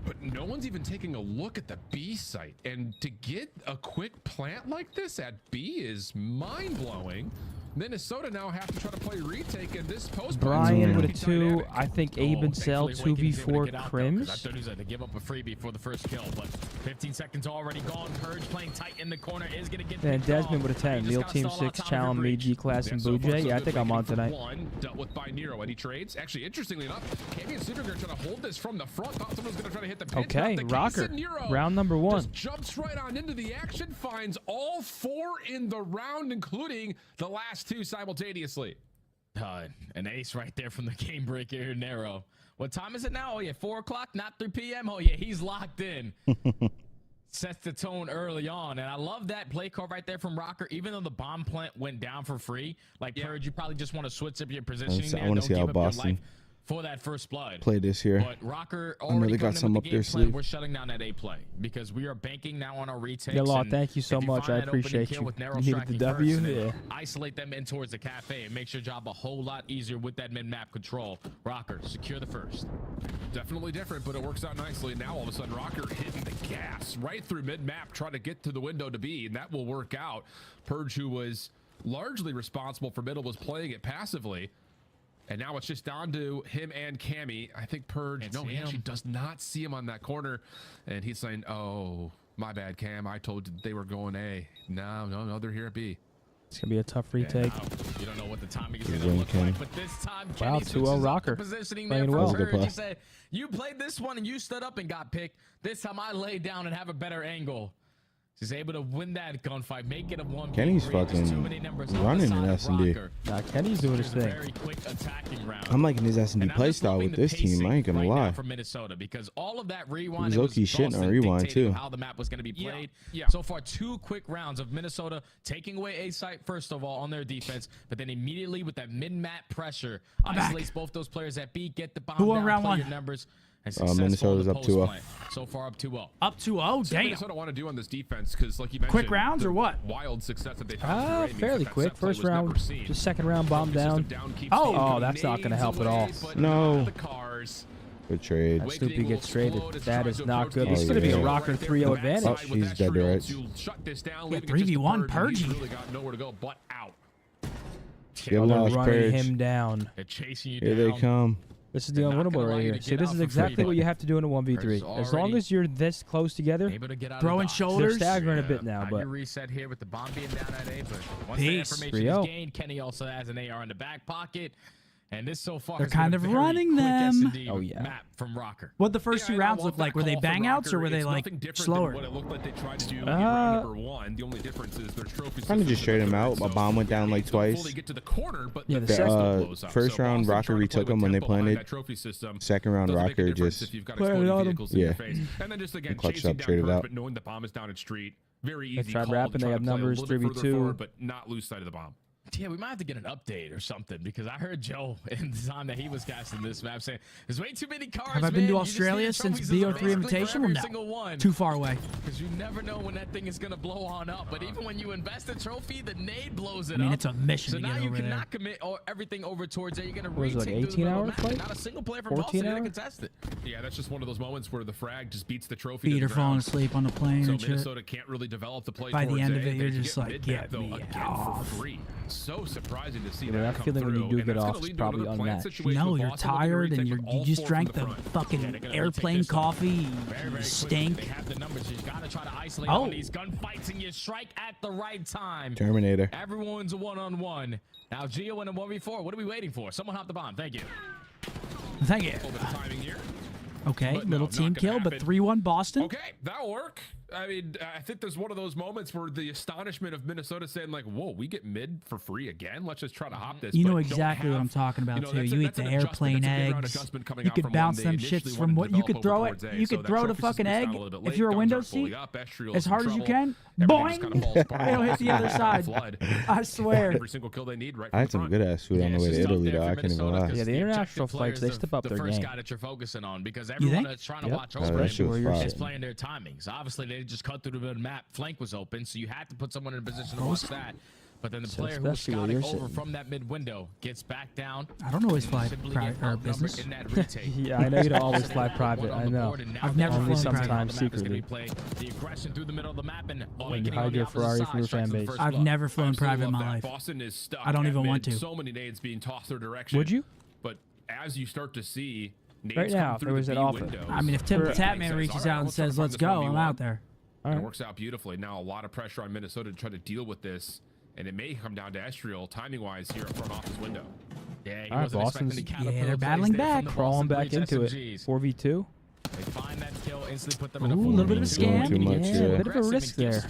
But no one's even taking a look at the B site. And to get a quick plant like this at B is mind-blowing. Minnesota now have to try to play retake, and this post. Brian with a 2. I think Abe and Cell 2v4 Crims. I thought he was going to give up a freebie for the first kill, but 15 seconds already gone. Purge playing tight in the corner is going to get. And Desmond with a 10. Meal Team 6, Challenge me, G-Class, and Boojay. Yeah, I think I'm on tonight. Dealt with by Nero. Any trades? Actually, interestingly enough, Cammy and Sidrick are trying to hold this from the front. Thought someone was going to try to hit the pinch. Okay, RØKKR. Round number 1. Just jumps right on into the action. Finds all 4 in the round, including the last 2 simultaneously. An ace right there from the game breaker, Nero. What time is it now? Oh yeah, 4 o'clock, not 3 p.m. Oh yeah, he's locked in. Sets the tone early on, and I love that play call right there from RØKKR. Even though the bomb plant went down for free, like Purge, you probably just want to switch up your positioning. I want to see how Boston for that first blood play this year. But RØKKR already got some up their sleeve. We're shutting down that A play because we are banking now on our retakes. Yeah, Law, thank you so much. I appreciate you. You needed the W. Yeah. Isolate them in towards the cafe and makes your job a whole lot easier with that mid-map control. RØKKR, secure the first. Definitely different, but it works out nicely. Now all of a sudden, RØKKR hitting the gas right through mid-map, trying to get to the window to B, and that will work out. Purge, who was largely responsible for middle, was playing it passively. And now it's just down to him and Cammy. I think Purge, he actually does not see him on that corner. And he's saying, oh, my bad, Cam. I told you they were going A. No, they're here at B. It's gonna be a tough retake. You don't know what the timing is going to look like, but this time, wow, 2-0 RØKKR. Positioning playing there well. for He said, you played this one and you stood up and got picked. This time I laid down and have a better angle. He's able to win that gunfight, make it a 1v3. Kenny's fucking running in S&D. Nah, Kenny's doing his thing. I'm liking his S&D playstyle with this team. I ain't gonna lie. From Minnesota, because all of that rewind, Zoki shitting on rewind too. How the map was going to be played. So far, 2 quick rounds of Minnesota taking away A site first of all on their defense, but then immediately with that mid-map pressure, isolates both those players at B, get the bomb Who won down, round play 1? your numbers. Minnesota's up 2-0. So far up 2-0. Up 2-0. Damn. Minnesota want to do on this defense because, like you mentioned, quick rounds or what? Wild success that they've had. Fairly quick. First round, just second round bomb down. Oh, that's not going to help at all. No. Good trade. That Snoopy gets traded. That is not good. This is going to be a RØKKR 3-0 advantage. Oh, he's dead to rights. Yeah, 3v1 Purgy. Give lost running Purge. him down. Here they come. This is the unwinnable right here. See, this is exactly what you have to do in a 1v3. As long as you're this close together, throwing shoulders. they're staggering a bit now, but reset here with the bomb being down at A, but once Peace. the information is gained, Kenny also has an AR in the back pocket. And this so far They're has kind been of a very running quick them. S&D map from RØKKR. What the first 2 rounds look like? Were they bang outs or were they like slower? What it looked like they tried to do in round number 1. The only difference is their trophy Kind of just straight him out. My bomb went down like twice. Get to the corner, but yeah, the first round RØKKR retook him when they planted. Second round RØKKR just planted on him. Yeah. And then just again clutched chasing up, down traded Purge, out. but knowing the bomb is down at street. Very easy. They tried rapping. They have numbers 3v2, but not lose sight of the bomb. Yeah, we might have to get an update or something, because I heard Joe in the time that he was casting this map saying there's way too many cars. Have I been to Australia since BO3 Invitation? No. Too far away. Because you never know when that thing is going to blow on up. But even when you invest a trophy, the nade blows it up. I mean, it's a mission so to now get you over cannot there. commit everything over towards it. You're going to was it like 18-hour flight? Not a single player from 14 Boston hour? can contest it. Yeah, that's just one of those moments where the frag just beats the trophy. Feet are falling asleep on the plane So and shit. Minnesota can't really develop the play By the towards end of A. it, They you're just like, mid-map, get me again off. for free. So surprising to see Yeah, that that come feeling when you through, do and get that's off gonna is lead to probably another plant unmatched. situation No, with you're Boston with the tired and retake, but you all just 4 drank from the front. fucking They're gonna retake airplane this one. coffee. You Very quickly. stink. They have the numbers. You got to try to isolate Oh. on these gunfights, and you strike at the right time. Terminator. Everyone's a one-on-one. Now, Gio in a 1v4. What are we waiting for? Someone hop the bomb. Thank you. Thank you. A little bit of timing here. Okay, But no, little not team gonna kill, but happen. 3-1 Boston. Okay, that'll work. I mean, I think there's one of those moments where the astonishment of Minnesota saying like, "Whoa, we get mid for free again? Let's just try to hop this." You but know don't exactly what have- I'm talking about too. that's You eat that's the an adjustment. airplane That's a big round eggs. adjustment coming You out could from bounce one them they shits initially from wanted what to you could develop throw over it. towards A. You So could that throw the trophy fucking system's egg kinda a little bit if late. you're a Guns window are fully seat up. Estriol's as in hard as you trouble. can. Everything Boing! just kinda falls apart. It'll hit the other side. Flood. I swear. Every single kill they need right I had some good ass food on the way to Italy, though. I can't even lie. Yeah, the international flights, they step up their the first game. guy that you're focusing on, because You everyone think? that's trying to Yep. watch Oh, over that shit was fire. is playing their timings. Obviously, they just cut through the map. Flank was open, so you had to put someone in a position to watch that. But then the So player who was especially where scouting you're over sitting. from that mid window gets back down. I don't always fly Simply private get or outnumbered business. in that retake. Yeah, I know you don't always fly private. I know. I've never Only flown private. sometimes secretly. The aggression through the middle of the map and When you hide your Ferrari from your fan base. I've never flown private in my life. Boston is stuck. I don't even want to. So many nades being tossed their direction. Would you? But as you start to see nades Right now, come if through there was the an B offer. windows, I mean, if Tim the it Tatman makes reaches sense. All right, out and let's try to says, find "Let's this go," I'm 1v1. out there. And it works out beautifully. Now a lot of pressure on Minnesota to try to deal with this, and it may come down to Estriol timing-wise here from off his window. Yeah, he All right, wasn't expecting Boston's- the Yeah, caterpillar they're plays battling there from back. the Crawling Boston back Breach into it. SMGs. 4v2. They find that kill, instantly put them in a Ooh, a little bit of a 4v2. scam. Too much, Yeah, yeah. a bit of a risk there.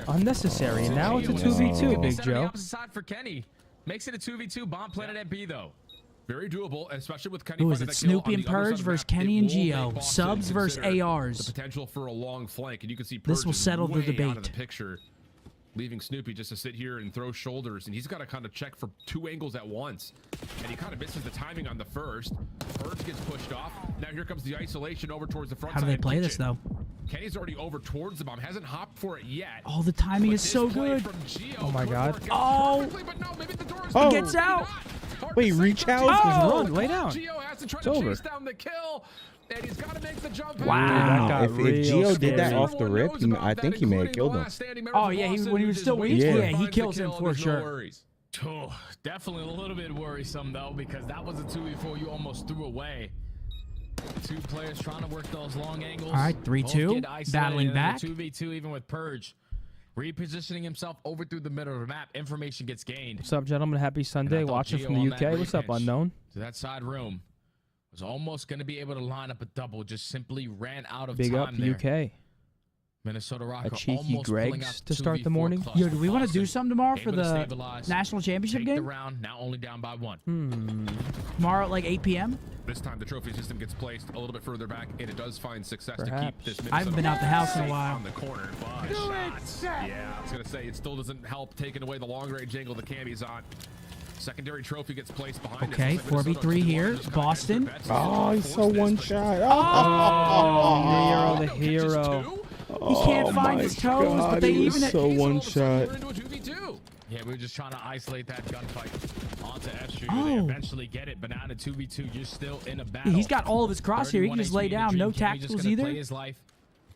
Unnecessary. And now it's a No. 2v2, Big Set on the Joe. opposite side for Kenny. Makes it a 2v2. Bomb planted at B, though. Very doable, especially with Kenny. Who is finding it? that kill Snoopy on and the other side Purge of the versus map. Kenny It and will make Gio. Boston Subs versus consider ARs. The potential for a long flank, and you can see This Purge will is settle the way out of debate. the picture, leaving Snoopy just to sit here and throw shoulders, and he's got to kind of check for 2 angles at once, and he kind of misses the timing on the first. Purge gets pushed off. Now here comes the isolation over towards the front How do side they of play this kitchen. though? Kenny's already over towards the bomb, hasn't hopped for it yet. Oh, the timing But is this so play good. from Gio Oh my could God. work out Oh. perfectly, but no, maybe the door is Oh. He gets out. Hard Wait, to say reach for out? Gio. Just Oh. run, lay down. Gio has to try It's to over. chase down the kill, and he's got to make the jump. Wow. That got If real Gio did that scary. off the rip, I think he may have killed him. Oh, yeah, when he was still weak, yeah, he kills him for sure. Oh, definitely a little bit worrisome, though, because that was a 2v4 you almost threw away. 2 players trying to work those long angles. All right, 3-2, Both get isolated battling in the back. 2v2, even with Purge repositioning himself over through the middle of the map. Information gets gained. What's up, gentlemen? Happy Sunday. Watching from the UK. What's up, Unknown? To that side room. Was almost going to be able to line up a double. Just simply ran out of Big time up there. UK. Minnesota RØKKR A cheeky almost Greg's to start the morning. Yo, do we want to do something tomorrow for the national championship game? The round, now only down by 1. Tomorrow at like 8 p.m. This time the trophy system gets placed a little bit further back, and it does find success to Perhaps. keep this. I haven't been out the house in a while. On the corner, but yeah, I was gonna say it still doesn't help taking away the long range angle the Cammy's on. Secondary trophy gets placed behind. Okay, 4v3 here. Boston. Oh, he's so one shot. Oh, the hero. He can't find his toes, but they even so one shot. Yeah, we were just trying to isolate that gunfight onto Estru. Oh. They eventually get it, but now in a 2v2, you're still in a battle. He's got all of his crosshair. He can just lay down. No tacticals either. Play his life.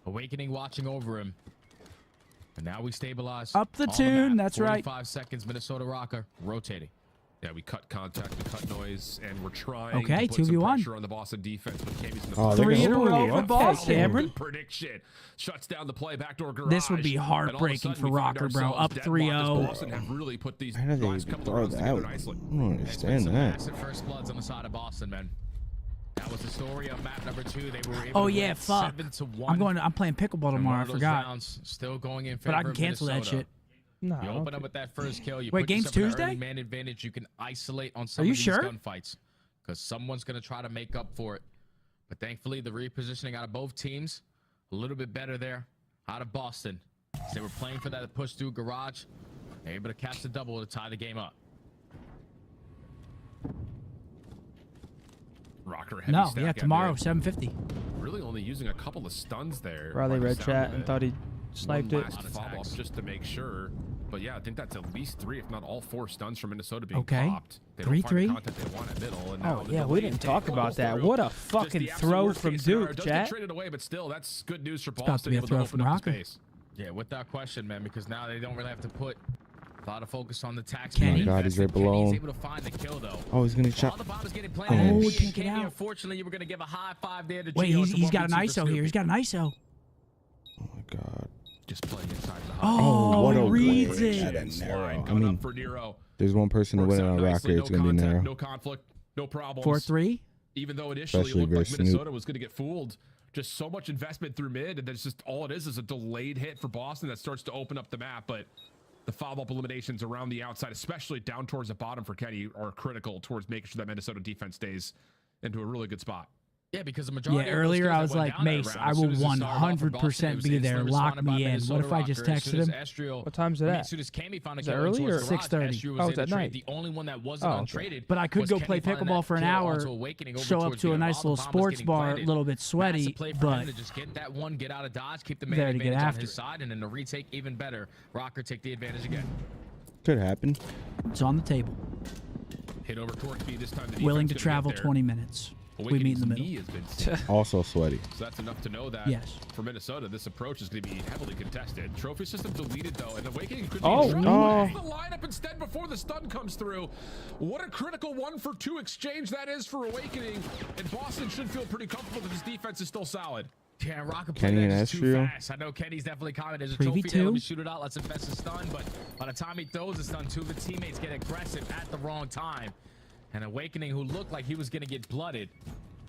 Awakening watching over him. And now we stabilize. Up the tune. That's right. 45 seconds. Minnesota RØKKR rotating. Yeah, we cut contact, we cut noise, and we're trying to put 2v1 some pressure on the Boston defense. But Cammy's in the 3 in a row for Boston. Cameron. Prediction shuts down the play. Backdoor garage. This would be heartbreaking for RØKKR, bro. Up 3-0. Boston have really put these How did they last couple of throw rounds that together out? nicely. I don't understand that. Massive first bloods on the side of Boston, man. That was the story of map number 2. They were able Oh to yeah, win fuck. 7-1. I'm playing pickleball tomorrow. I forgot. Rounds still going in favor But I can of cancel that Minnesota. shit. No. You open up with that first kill. You Wait, put game's yourself in an Tuesday? early man advantage. You can isolate on some Are you of these sure? gunfights because someone's going to try to make up for it. But thankfully, the repositioning out of both teams a little bit better there out of Boston. So they were playing for that push through garage. They're able to catch the double to tie the game up. RØKKR heavy No, stack yeah, out tomorrow, there. 7:50. Really only using a couple of stuns there. Riley by the read sound chat of and it. thought he sniped One it. last follow-up just to make sure. But yeah, I think that's at least 3, if not all 4 stuns from Minnesota being Okay. popped. They don't find 3-3. the content they want at middle. And now Oh, the yeah, we delayed didn't take talk about goes that. through. What a Just fucking the absolute throw worst from case scenario. Duke, Does chat. get traded away, but still, that's good news for about to Boston. be a Able to throw open from up the RØKKR. space. Yeah, without question, man, because now they don't really have to put a lot of focus on the tax. Kenny. Oh my God, he's right below Kenny's him. able to find the kill, though. Oh, he's gonna All shot. the bombs getting planted. Oh, and he me can't and get Kenny, out. unfortunately, you were going to give a high 5 there to Wait, Gio. he's got an 1v2 for ISO here. He's got an ISO. Oh my God. Just playing inside the Oh, what he a reads way. it. That narrow. I Coming mean, up for Nero. there's one person to Works win it out on nicely, RØKKR. It's no gonna be contact, narrow. no conflict, no problems. 4-3. Even though initially Especially it looked like versus Minnesota Snoop. was going to get fooled. Just so much investment through mid, and that's just all it is a delayed hit for Boston that starts to open up the map. But the follow-up eliminations around the outside, especially down towards the bottom for Kenny, are critical towards making sure that Minnesota defense stays into a really good spot. Yeah, because the Yeah, majority of those earlier kills I that was went like, down that Mace, round, I as will soon as it started off for Boston, 100% it was be there. instantly Lock responded by me in. What Minnesota if I just RØKKR. As soon texted as him? Estriel- What time's it I mean, at? as soon as Cammy found a Is it kill early towards or garage, 6:30? Estriel Oh, was it's in at the trade. night. The only one that wasn't Oh, okay. untraded. But I could was go Kenny play finding pickleball that for an kill hour, onto Awakening over show up towards to a Gio. nice All the little bombs sports getting bar, a planted. little bit Massive sweaty, play for but him to just get that one, get out of dodge, keep the man there to get advantage on after his it. side, and then the retake even better. RØKKR take the advantage again. Could happen. it's on the table. Hit over torque speed this time. The Willing to defense gonna travel get there. 20 minutes. We meet in the middle. Knee has been seen. Also sweaty. So that's enough to know that Yes. for Minnesota, this approach is going to be heavily contested. Trophy system deleted, though, and Awakening could be Oh, in trouble. no. Has the lineup instead before the stun comes through. What a critical 1-for-2 exchange that is for Awakening, and Boston should feel pretty comfortable that this defense is still solid. Yeah, RØKKR Kenny played and that just too Estriel. fast. I know Kenny's definitely coming. There's a 3v2. trophy there. Let me shoot it out. Let's invest a stun. But by the time he throws a stun, two of the teammates get aggressive at the wrong time. And Awakening, who looked like he was going to get blooded,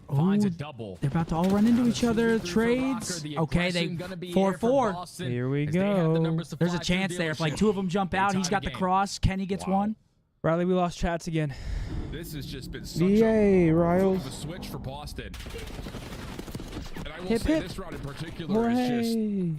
finds a Ooh, double. They're about to all run into each other. 2v3 for Trades. RØKKR. The Okay, aggression they gonna be here for 4-4. Boston Here we as they have the go. numbers to There's a fly through chance the there. If like dealership. 2 of them jump out, They he's tie got the the game. cross. Kenny gets Wow. one. Riley, we lost chats again. This has just been such Yay, a Riles. switch for Boston. And I will Hip, say hip. this round in particular is just Hooray.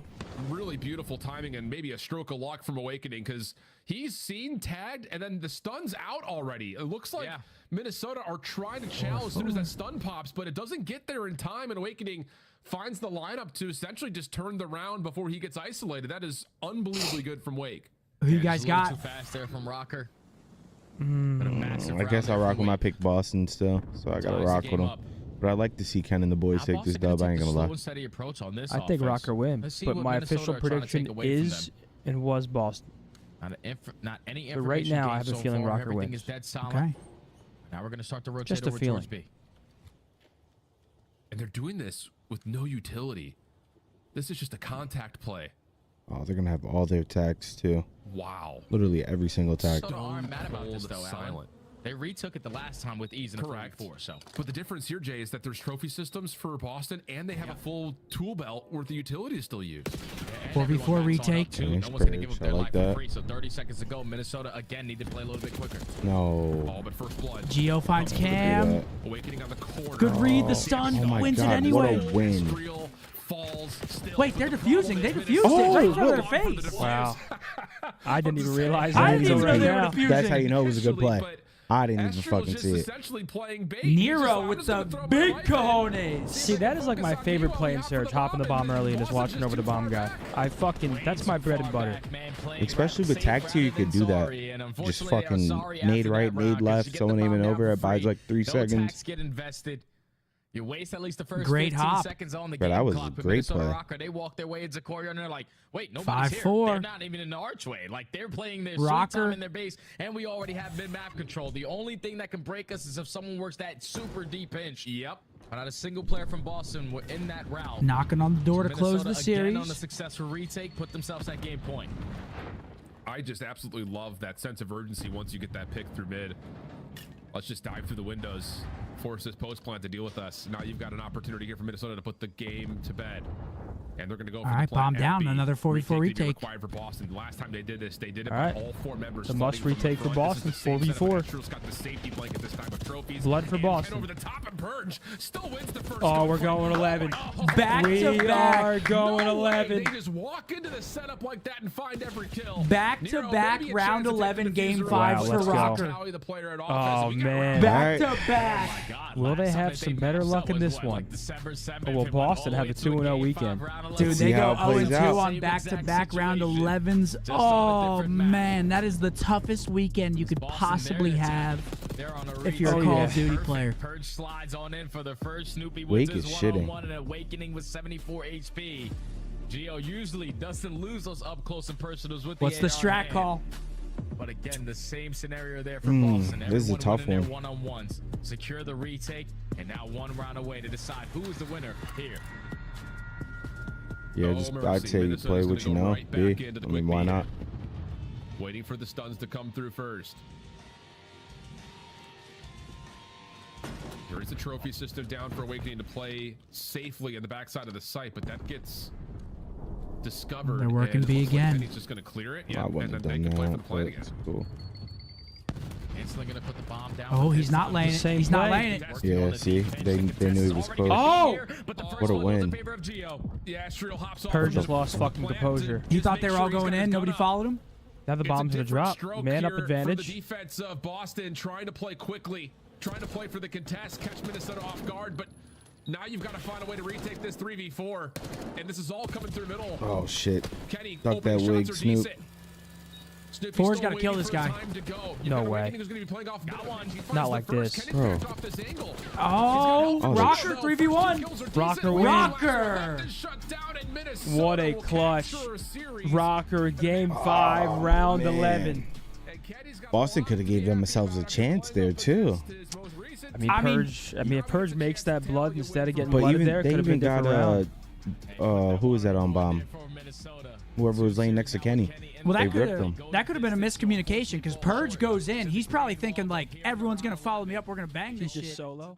really beautiful timing and maybe a stroke of luck from Awakening because he's seen tagged and then the stun's out already. It looks like Yeah. Minnesota are trying to chow as soon as that stun pops, but it doesn't get there in time, and Awakening finds the lineup to essentially just turn the round before he gets isolated. That is unbelievably good from Wake. Who you Yeah, guys just a little got? Too fast there from RØKKR. But a massive I guess round I'll there rock from with my Wake. pick Boston still, so I gotta Ties the rock game with him. up. But I'd like to see Ken and the boys Now take Boston this gonna dub. I take ain't the gonna slow lie. and steady approach on this I think offense. RØKKR win, Let's see but what my Minnesota official are trying to take prediction away from is them. and was Boston. Not any But right information now, I gained have a so feeling far. RØKKR Everything wins. is dead solid. Okay. Now we're going to start to rotate Just a over feeling. towards B. And they're doing this with no utility. This is just a contact play. Oh, they're gonna have all their tags too. Wow. Literally every single tag. So aren't mad about this though, Alan. They retook it the last time with ease in Correct. the 4. So, but the difference here, Jay, is that there's trophy systems for Boston, and they have a full tool belt where the utilities still used. 4v4 retake. No one's gonna give up their life for free. So 30 seconds to go. Minnesota again need to play a little bit quicker. No. Oh, but first blood. Geo finds Cam. Awakening on the corner. Good read. The stun wins it anyway. What a win. Wait, they're defusing. They defused it right in front of their face. Wow. I didn't even realize I that didn't even know right they were now. defusing. That's how you know it was a good play. I didn't even fucking see it. Nero with the big cojones. See, that is like my favorite play in Surge, hopping the bomb early and just watching over the bomb guy. That's my bread and butter. Especially with tag 2, you could do that. Just fucking nade right, nade left, someone aiming over, it buys like 3 seconds. You waste at least the first great 15 hop. seconds on the But game that was clock. a great play. RØKKR, they walk their way into courtyard and they're like, wait, nobody's 5-4. here. They're not even in the archway. Like, they're playing their sweet time in their base, and we already have mid-map control. The only thing that can break us is if someone works that super deep pinch. Yep. But not a single player from Boston were in that round. Knocking on the door to close the series. Again on a successful retake, put themselves at game point. I just absolutely love that sense of urgency once you get that pick through mid. Let's just dive through the windows. Force this post plant to deal with us. Now you've got an opportunity here for Minnesota to put the game to bed. And they're going to go for the bomb down. Another 4v4 retake. Required for Boston. The last time they did this, they did it All with right. all 4 members. The must retake for Boston. 4v4. Got the safety blanket this time of trophies. Blood for Boston. Over the top and Purge still wins the first. Oh, we're going 11. Back we to back. are going 11. They just walk into the setup like that and find every kill. Back to back round 11 game 5 for RØKKR. Oh, man. Back to back. Will they have some better luck in this one? Or will Boston have a 2-0 weekend? Dude, they go 0-2 on back back-to-back round 11s. Oh, man. That is the toughest weekend you could possibly have if you're a Call of Duty player. Purge slides on in for the first. Snoopy Wake wins is his shitting. one-on-one and Awakening with 74 HP. Geo usually doesn't lose those up-close and personals with What's the strat call? But again, the same scenario there for Boston. This is a tough one. One-on-ones. Secure the retake, and now 1 round away to decide who is the winner here. Yeah, I'd say you play what you know. B. I mean, why not? Waiting for the stuns to come through first. There is a trophy system down for Awakening to play safely in the backside of the site, but that gets discovered. They're working B again. He's just going to clear it. Yeah, I wouldn't and have then they done can play for that, the plan but again. it's cool. Instantly going to put the bomb down. Oh, he's not laying it. He's not laying it. Yeah, see? They knew he was close. Oh! What a win. Purge just lost fucking composure. You thought they were all going in? Nobody followed him? Now the bomb's going to drop. Man up For the advantage. defense of Boston, trying to play quickly, trying to play for the contest, catch Minnesota off guard, but now you've got to find a way to retake this 3v4, and this is all coming through middle. Oh, shit. Kenny, Duck that wig, Snoop. Four's got to kill this guy. No way. Not like this. Bro. Oh, RØKKR 3v1. RØKKR win. RØKKR. What a clutch. RØKKR game 5, round 11. Boston could have gave themselves a chance there, too. I mean, if Purge makes that blood instead of getting But blooded even there, they could have been even different got round. who was that on bomb? Whoever was laying next to Kenny. Well, They ripped them. that could have been a miscommunication because Purge goes in. He's probably thinking, like, everyone's going to follow me up. We're going to bang this Just shit. solo.